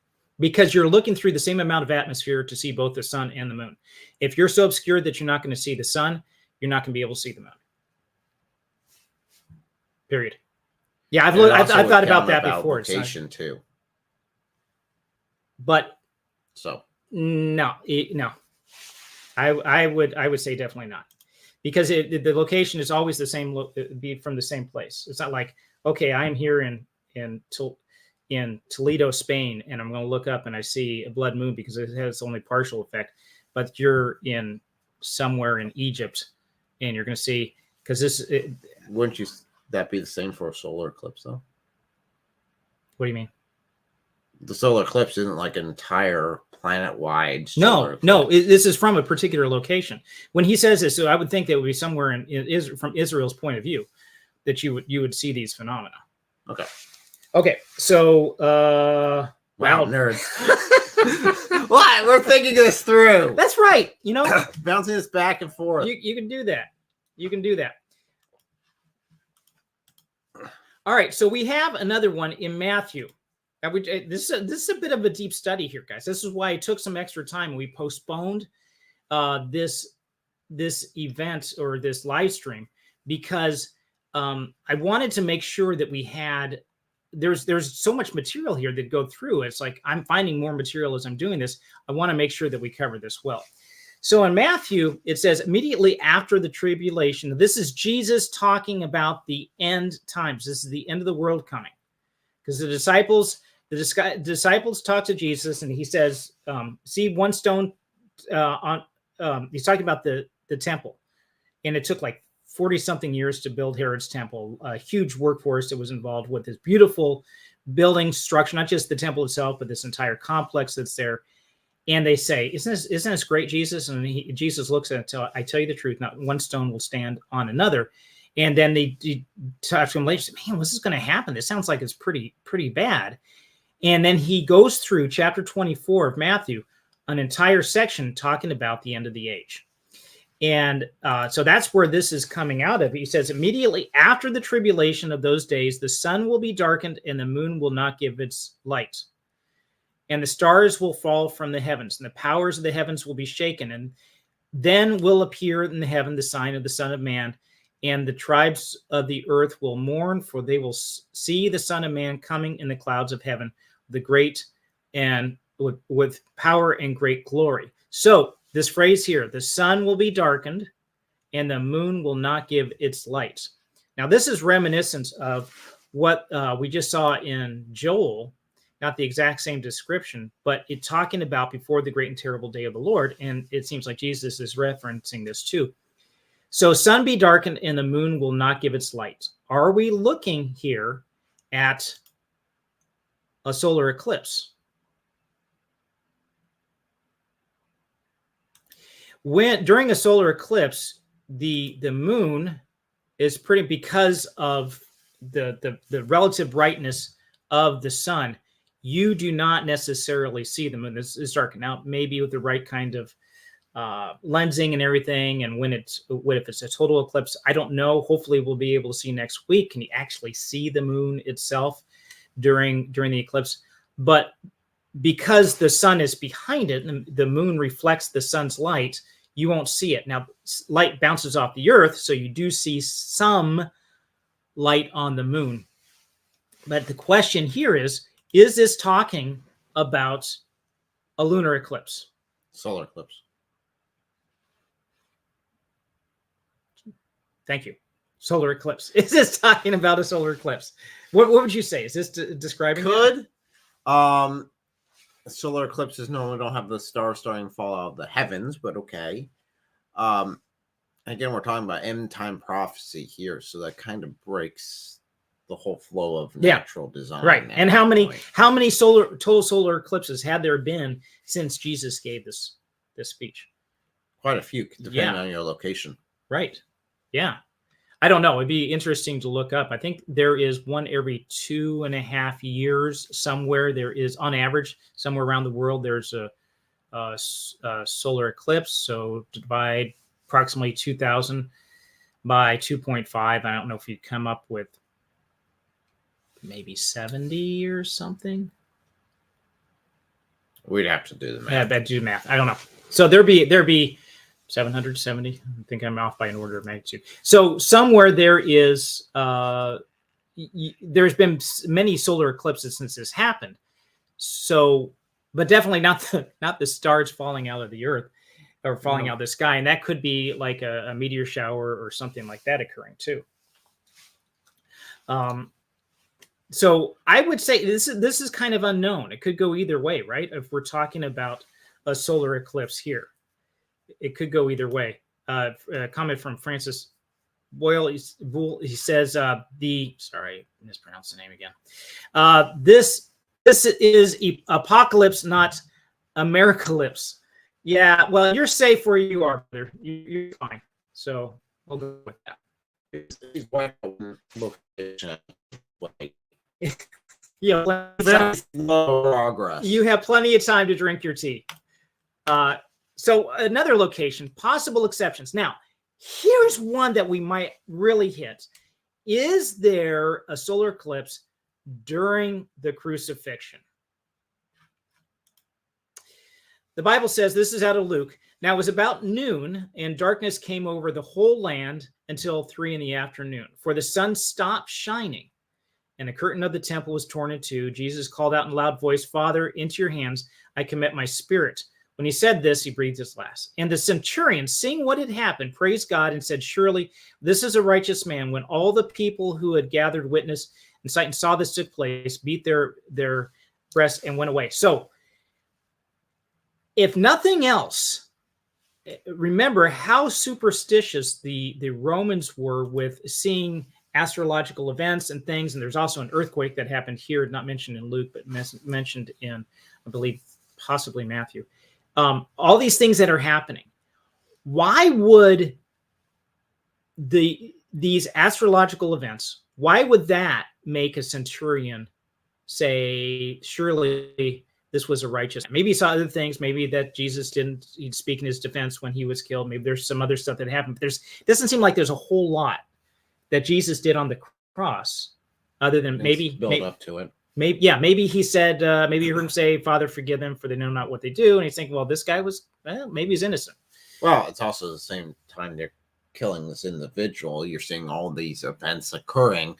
Because you're looking through the same amount of atmosphere to see both the sun and the moon. If you're so obscured that you're not going to see the sun, you're not going to be able to see the moon. Period. Yeah, I've thought about that before. Location too. But so no. I would say definitely not. Because the location is always the same, be from the same place. It's not like, okay, I'm here in Toledo, Spain, and I'm going to look up and I see a blood moon because it has only partial effect. But you're in somewhere in Egypt, and you're going to see, because wouldn't that be the same for a solar eclipse, though? What do you mean? The solar eclipse isn't like an entire planet-wide. No. This is from a particular location. When he says this, so I would think that would be somewhere in Israel, from Israel's point of view, that you would see these phenomena. Okay. So, wow, nerds. What? We're thinking this through. That's right. Bouncing this back and forth. You can do that. All right. So we have another one in Matthew. This is a bit of a deep study here, guys. This is why it took some extra time. We postponed this event or this live stream because I wanted to make sure that we had, there's so much material here that go through. It's like I'm finding more material as I'm doing this. I want to make sure that we cover this well. So in Matthew, it says immediately after the tribulation, this is Jesus talking about the end times. This is the end of the world coming, because the disciples talk to Jesus, and he says, see one stone he's talking about the temple, and it took like 40 something years to build Herod's temple, a huge workforce that was involved with this beautiful building structure, not just the temple itself, but this entire complex that's there. And they say, isn't this great, Jesus? And Jesus looks at it, I tell you the truth, not one stone will stand on another. And then they talk to him later, say, man, what's this going to happen? This sounds like it's pretty bad. And then he goes through chapter 24 of Matthew, an entire section talking about the end of the age. And so that's where this is coming out of. He says, immediately after the tribulation of those days, the sun will be darkened and the moon will not give its light. And the stars will fall from the heavens, and the powers of the heavens will be shaken. And then will appear in the heaven the sign of the Son of Man, and the tribes of the earth will mourn, for they will see the Son of Man coming in the clouds of heaven, the great and with power and great glory. So this phrase here, the sun will be darkened and the moon will not give its light. Now, this is reminiscent of what we just saw in Joel. Not the exact same description, but it talking about before the great and terrible day of the Lord. And it seems like Jesus is referencing this too. So sun be darkened and the moon will not give its light. Are we looking here at a solar eclipse? During a solar eclipse, the moon is pretty, because of the relative brightness of the sun, you do not necessarily see the moon. This is darkened out, maybe with the right kind of lensing and everything. And if it's a total eclipse, I don't know. Hopefully we'll be able to see next week. Can you actually see the moon itself during the eclipse? But because the sun is behind it and the moon reflects the sun's light, you won't see it. Now, light bounces off the earth, so you do see some light on the moon. But the question here is this talking about a lunar eclipse? Solar eclipse. Thank you. Solar eclipse. Is this talking about a solar eclipse? What would you say? Is this describing? Could. Solar eclipses normally don't have the stars starting to fall out of the heavens, but okay. Again, we're talking about end time prophecy here, so that kind of breaks the whole flow of natural design. Right. And how many total solar eclipses had there been since Jesus gave this speech? Quite a few, depending on your location. Right. Yeah. I don't know. It'd be interesting to look up. I think there is one every 2.5 years somewhere. There is, on average, somewhere around the world, there's a solar eclipse. So divide approximately 2,000 by 2.5. I don't know if you'd come up with maybe 70 or something. We'd have to do the math. Yeah, do math. I don't know. So there'd be 770. I think I'm off by an order of magnitude. So somewhere there is there's been many solar eclipses since this happened. So, but definitely not the stars falling out of the earth or falling out of the sky, and that could be like a meteor shower or something like that occurring too. So I would say this is kind of unknown. It could go either way, right? If we're talking about a solar eclipse here, it could go either way. A comment from Francis Boyle. He says, sorry, I mispronounced the name again. This is apocalypse, not Americalypse. Yeah, well, you're safe where you are, brother. You're fine. So we'll go with that. Yeah, progress. You have plenty of time to drink your tea. So another location, possible exceptions. Now, here's one that we might really hit. Is there a solar eclipse during the crucifixion? The Bible says, this is out of Luke, Now it was about noon, and darkness came over the whole land until 3 in the afternoon. For the sun stopped shining, and the curtain of the temple was torn in two. Jesus called out in a loud voice, "Father, into your hands I commit my spirit." When he said this, he breathed his last. And the centurion, seeing what had happened, praised God and said, "Surely this is a righteous man." When all the people who had gathered witness and sight and saw this took place, beat their breasts and went away. So, if nothing else, remember how superstitious the Romans were with seeing astrological events and things. And there's also an earthquake that happened here, not mentioned in Luke, but mentioned in, I believe, possibly Matthew. All these things that are happening. Why would these astrological events, why would that make a centurion say, surely this was a righteous? Maybe he saw other things, maybe that Jesus he'd speak in his defense when he was killed. Maybe there's some other stuff that happened. But it doesn't seem like there's a whole lot that Jesus did on the cross, other than maybe build up to it. Maybe he said, maybe you heard him say, "Father, forgive them, for they know not what they do." And he's thinking, well, this guy was, maybe he's innocent. Well, it's also the same time they're killing this individual. You're seeing all these events occurring,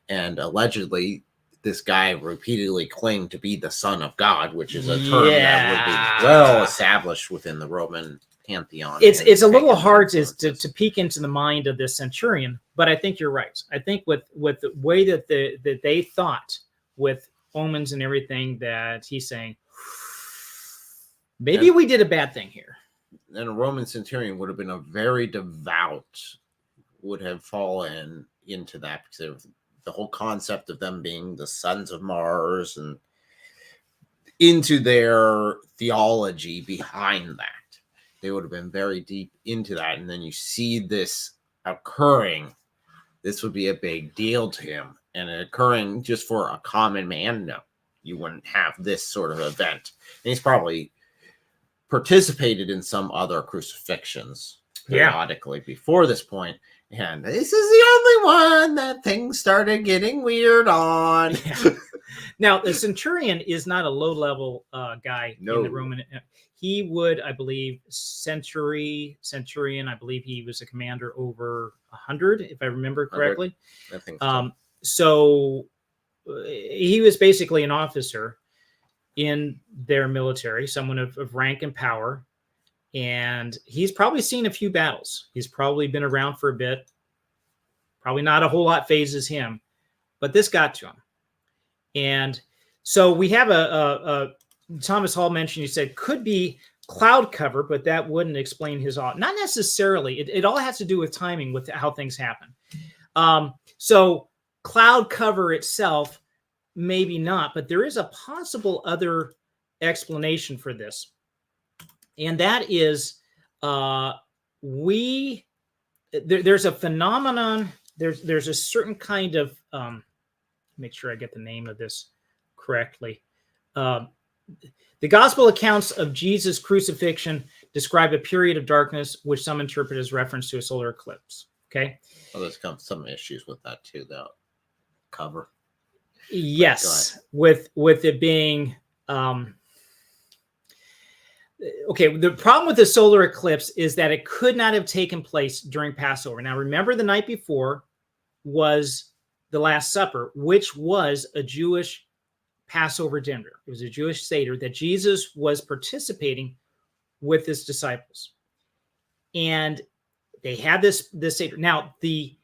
and allegedly this guy repeatedly claimed to be the Son of God, which is a term that would be well established within the Roman pantheon. It's a little hard to peek into the mind of this centurion, but I think you're right. I think with the way that they thought, with omens and everything, that he's saying, maybe we did a bad thing here. And a Roman centurion would have been a very devout, would have fallen into that, because the whole concept of them being the sons of Mars and into their theology behind that. They would have been very deep into that. And then you see this occurring. This would be a big deal to him. And it occurring just for a common man, no, you wouldn't have this sort of event. And he's probably participated in some other crucifixions periodically before this point. And this is the only one that things started getting weird on. Yeah. Now, the centurion is not a low-level guy in the Roman. He would, I believe, centurion. I believe he was a commander over 100, if I remember correctly. I think so. So he was basically an officer in their military, someone of rank and power. And he's probably seen a few battles. He's probably been around for a bit. Probably not a whole lot phases him, but this got to him. And so we have a Thomas Hall mentioned, he said, could be cloud cover, but that wouldn't explain his not necessarily. It all has to do with timing, with how things happen. So cloud cover itself, maybe not, but there is a possible other explanation for this. And that is, there's a phenomenon, there's a certain kind of, make sure I get the name of this correctly. The gospel accounts of Jesus' crucifixion describe a period of darkness, which some interpret as reference to a solar eclipse. Okay. Well, there's some issues with that too, though. Cover. Yes, with it being okay. The problem with the solar eclipse is that it could not have taken place during Passover. Now, remember, the night before was the Last Supper, which was a Jewish Passover dinner. It was a Jewish Seder that Jesus was participating with his disciples, and they had this Seder. Now, the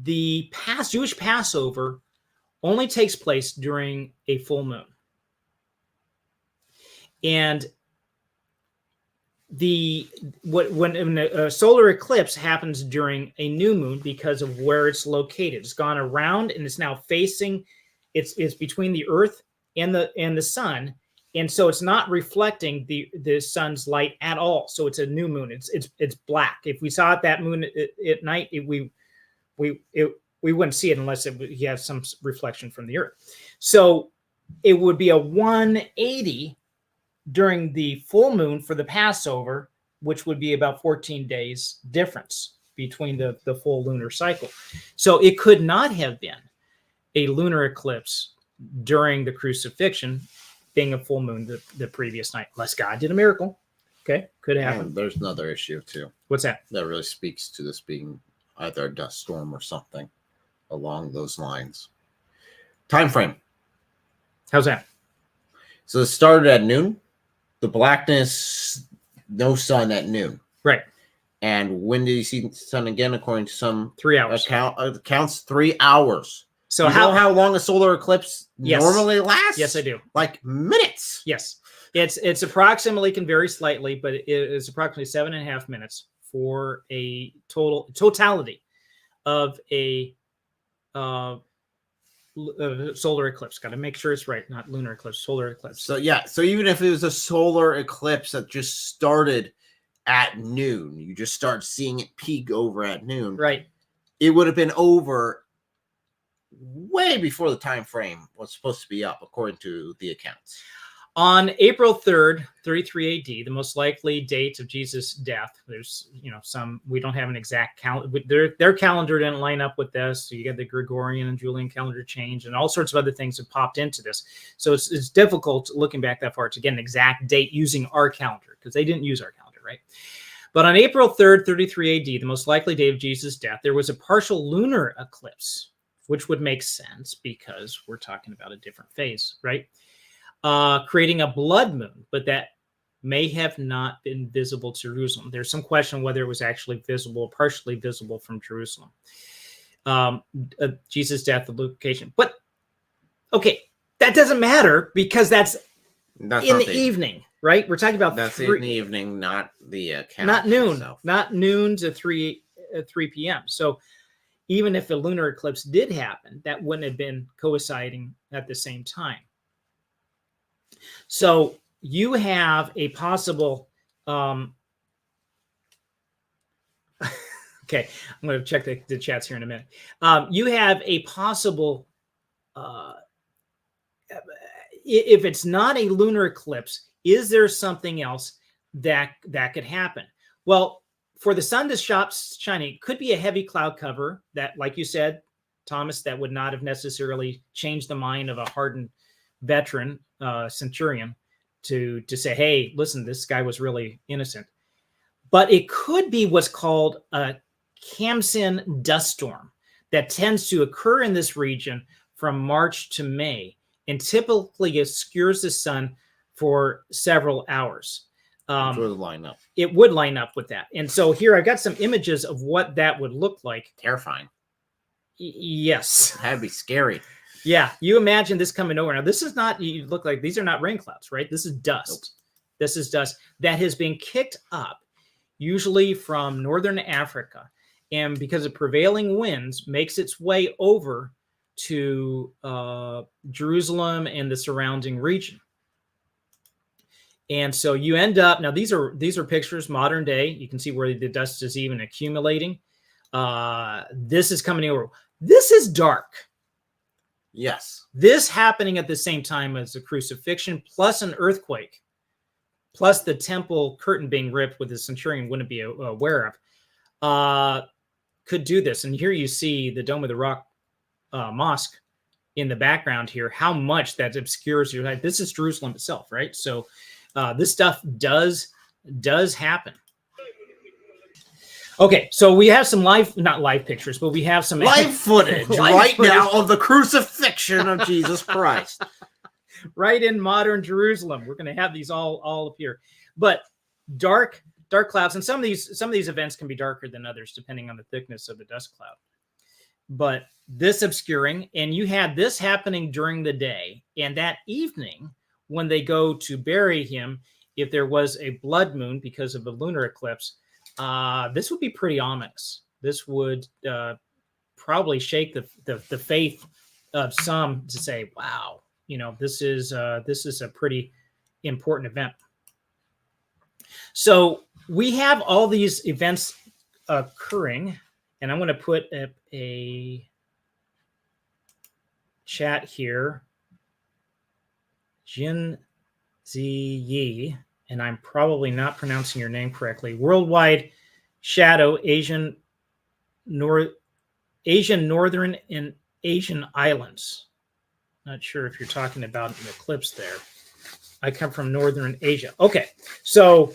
Jewish Passover only takes place during a full moon. And when a solar eclipse happens during a new moon, because of where it's located, it's gone around and it's now facing, it's between the earth and the sun, and so it's not reflecting the sun's light at all. So it's a new moon. It's black. If we saw it that moon at night, we wouldn't see it unless you have some reflection from the earth. So it would be a 180 during the full moon for the Passover, which would be about 14 days difference between the full lunar cycle. So it could not have been a lunar eclipse during the crucifixion, being a full moon the previous night, unless God did a miracle. Okay, could happen. And there's another issue too. What's that? That really speaks to this being either a dust storm or something along those lines. Time frame. How's that? So it started at noon. The blackness, no sun at noon. Right. And when did you see the sun again? According to some 3 hours. Counts 3 hours. So you know how long a solar eclipse normally lasts? Yes, I do. Like minutes. Yes. It's approximately, can vary slightly, but it is approximately 7.5 minutes for a totality of a solar eclipse. Got to make sure it's right, not lunar eclipse, solar eclipse. So yeah, so even if it was a solar eclipse that just started at noon, you just start seeing it peak over at noon. Right. It would have been over way before the time frame was supposed to be up, according to the accounts. On April 3rd, 33 AD, the most likely date of Jesus' death, there's, some, we don't have an exact calendar. Their calendar didn't line up with this. So you got the Gregorian and Julian calendar change and all sorts of other things have popped into this. So it's difficult looking back that far to get an exact date using our calendar because they didn't use our calendar, right? But on April 3rd, 33 AD, the most likely date of Jesus' death, there was a partial lunar eclipse, which would make sense because we're talking about a different phase, right? Creating a blood moon, but that may have not been visible to Jerusalem. There's some question whether it was actually visible, partially visible from Jerusalem. Jesus' death, the location. But, okay, that doesn't matter because that's in the evening, right? We're talking about that's in the evening, not the not noon, itself. Not noon to 3 p.m. So even if a lunar eclipse did happen, that wouldn't have been coinciding at the same time. So you have a possible, okay, I'm going to check the chats here in a minute. You have a possible, if it's not a lunar eclipse, is there something else that could happen? Well, for the sun to stop shining, it could be a heavy cloud cover that, like you said, Thomas, that would not have necessarily changed the mind of a hardened veteran centurion to say, hey, listen, this guy was really innocent. But it could be what's called a Khamsin dust storm that tends to occur in this region from March to May and typically obscures the sun for several hours. Which would line up. It would line up with that. And so here I've got some images of what that would look like. Terrifying. Yes. That'd be scary. Yeah, you imagine this coming over. Now, this is not, you look like, these are not rain clouds, right? This is dust. Nope. This is dust that has been kicked up, usually from northern Africa. And because of prevailing winds, makes its way over to Jerusalem and the surrounding region. And so you end up, now these are pictures, modern day. You can see where the dust is even accumulating. This is coming over. This is dark. Yes. This happening at the same time as the crucifixion, plus an earthquake, plus the temple curtain being ripped, with the centurion wouldn't be aware of, could do this. And here you see the Dome of the Rock mosque in the background here, how much that obscures your light. This is Jerusalem itself, right? So this stuff does happen. Okay, so we have some not live pictures, but we have some live footage now of the crucifixion of Jesus Christ. Right in modern Jerusalem. We're going to have these all appear. But dark clouds, and some of these events can be darker than others depending on the thickness of the dust cloud. But this obscuring, and you had this happening during the day, and that evening when they go to bury him, if there was a blood moon because of a lunar eclipse, this would be pretty ominous. This would probably shake the faith of some to say, wow, this is a pretty important event. So we have all these events occurring, and I'm going to put a chat here. Jin Ziyi, and I'm probably not pronouncing your name correctly. Worldwide shadow, Asian Northern and Asian islands. Not sure if you're talking about an eclipse there. I come from Northern Asia. Okay, so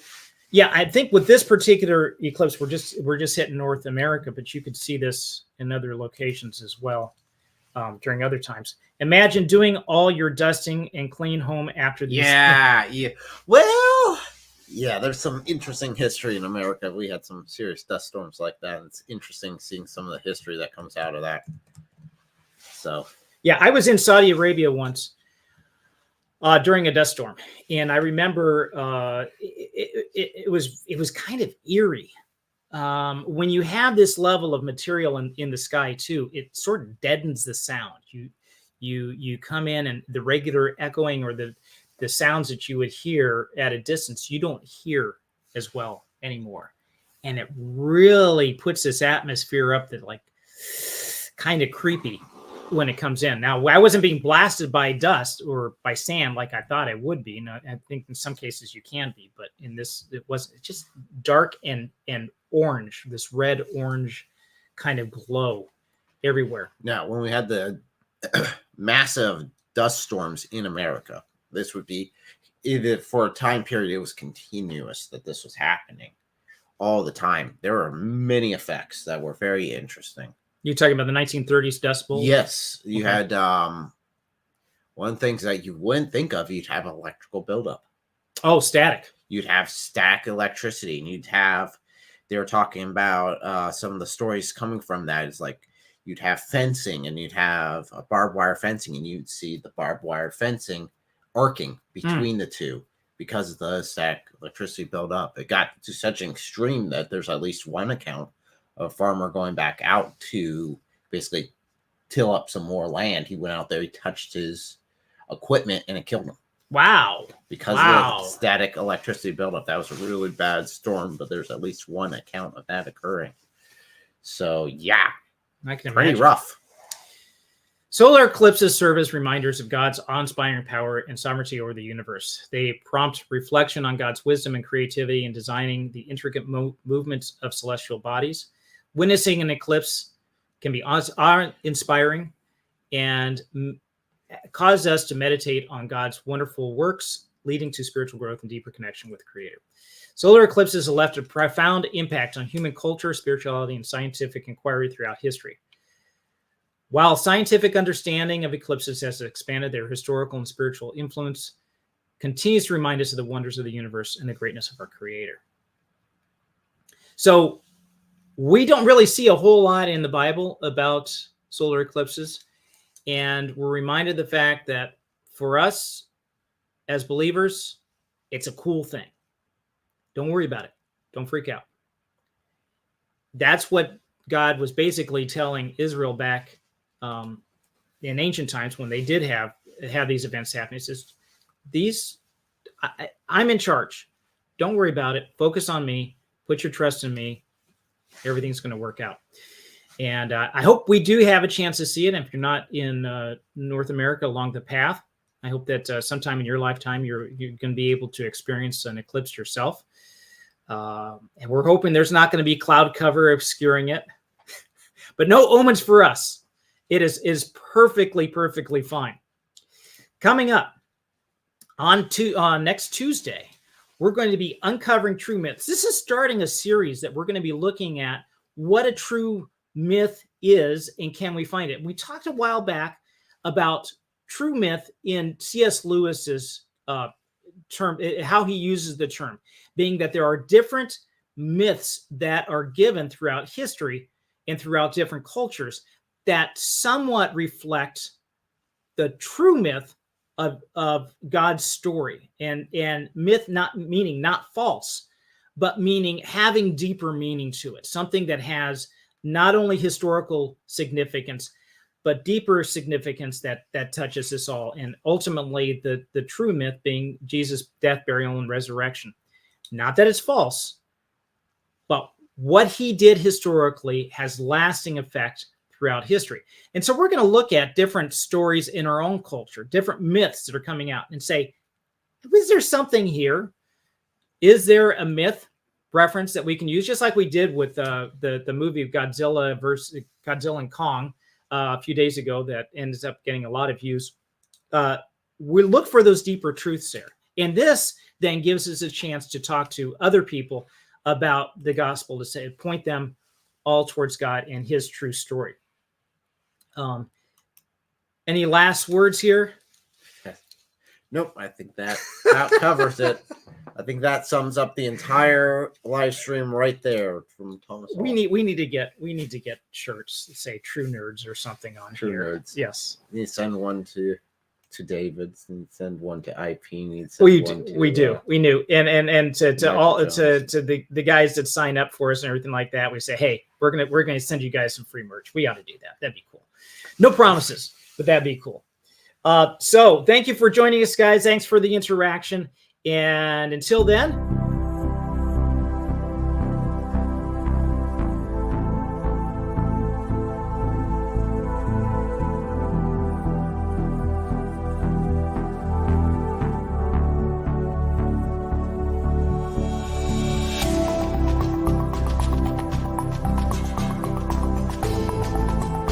Yeah, I think with this particular eclipse, we're just hitting North America, but you could see this in other locations as well during other times. Imagine doing all your dusting and clean home after these. Yeah. Well, yeah, there's some interesting history in America. We had some serious dust storms like that. And it's interesting seeing some of the history that comes out of that. So, yeah, I was in Saudi Arabia once during a dust storm, and I remember it was kind of eerie. When you have this level of material in the sky too, it sort of deadens the sound. You come in, and the regular echoing or the sounds that you would hear at a distance, you don't hear as well anymore. And it really puts this atmosphere up that like kind of creepy when it comes in. Now, I wasn't being blasted by dust or by sand like I thought I would be. I think in some cases you can be, but in this, it wasn't. It's just dark and orange, this red orange kind of glow everywhere. now when we had the massive dust storms in America, this would be either for a time period, it was continuous that this was happening all the time. There were many effects that were very interesting. You're talking about the 1930s Dust Bowl? Yes, you had one of the things that you wouldn't think of. You'd have electrical buildup. Oh, static. You'd have static electricity, and you'd have. They were talking about some of the stories coming from that. It's like you'd have fencing, and you'd have a barbed wire fencing, and you'd see the barbed wire fencing arcing between the two because of the static electricity buildup. It got to such an extreme that there's at least one account of a farmer going back out to basically till up some more land. He went out there, he touched his equipment, and it killed him. Wow. Because of the static electricity buildup. That was a really bad storm, but there's at least one account of that occurring. So, yeah, I can pretty imagine. rough. Solar eclipses serve as reminders of God's awe-inspiring power and sovereignty over the universe. They prompt reflection on God's wisdom and creativity in designing the intricate movements of celestial bodies. Witnessing an eclipse can be awe-inspiring and cause us to meditate on God's wonderful works, leading to spiritual growth and deeper connection with the Creator. Solar eclipses have left a profound impact on human culture, spirituality, and scientific inquiry throughout history. While scientific understanding of eclipses has expanded, their historical and spiritual influence continues to remind us of the wonders of the universe and the greatness of our Creator. So we don't really see a whole lot in the Bible about solar eclipses, and we're reminded of the fact that for us as believers, it's a cool thing. Don't worry about it. Don't freak out. That's what God was basically telling Israel back in ancient times when they did have these events happening. It says, I'm in charge. Don't worry about it. Focus on me. Put your trust in me. Everything's going to work out. And I hope we do have a chance to see it. And if you're not in North America along the path, I hope that sometime in your lifetime, you're going to be able to experience an eclipse yourself. And we're hoping there's not going to be cloud cover obscuring it. But no omens for us. It is perfectly fine. Coming up on next Tuesday, we're going to be uncovering true myths. This is starting a series that we're going to be looking at what a true myth is and can we find it. We talked a while back about true myth in C.S. Lewis's term, how he uses the term, being that there are different myths that are given throughout history and throughout different cultures that somewhat reflect the true myth of God's story, and myth not meaning not false, but meaning having deeper meaning to it, something that has not only historical significance, but deeper significance that touches us all. And ultimately the true myth being Jesus' death, burial, and resurrection. Not that it's false, but what he did historically has lasting effect throughout history. And so we're going to look at different stories in our own culture, different myths that are coming out, and say, is there something here? Is there a myth reference that we can use, just like we did with the movie of Godzilla versus Godzilla and Kong a few days ago that ends up getting a lot of views. We look for those deeper truths there. And this then gives us a chance to talk to other people about the gospel, to say, point them all towards God and his true story. Any last words here? Nope, I think that about covers it. I think that sums up the entire live stream right there from Thomas. We need to get shirts that say "True Nerds" or something on True here. Nerds. Yes, you need to send one to David, and send one to IP. We do. We knew, and to all Jones. to the guys that sign up for us and everything like that. We say, hey, we're gonna send you guys some free merch. We ought to do that. That'd be cool. No promises, but that'd be cool. So thank you for joining us, guys. Thanks for the interaction. And until then,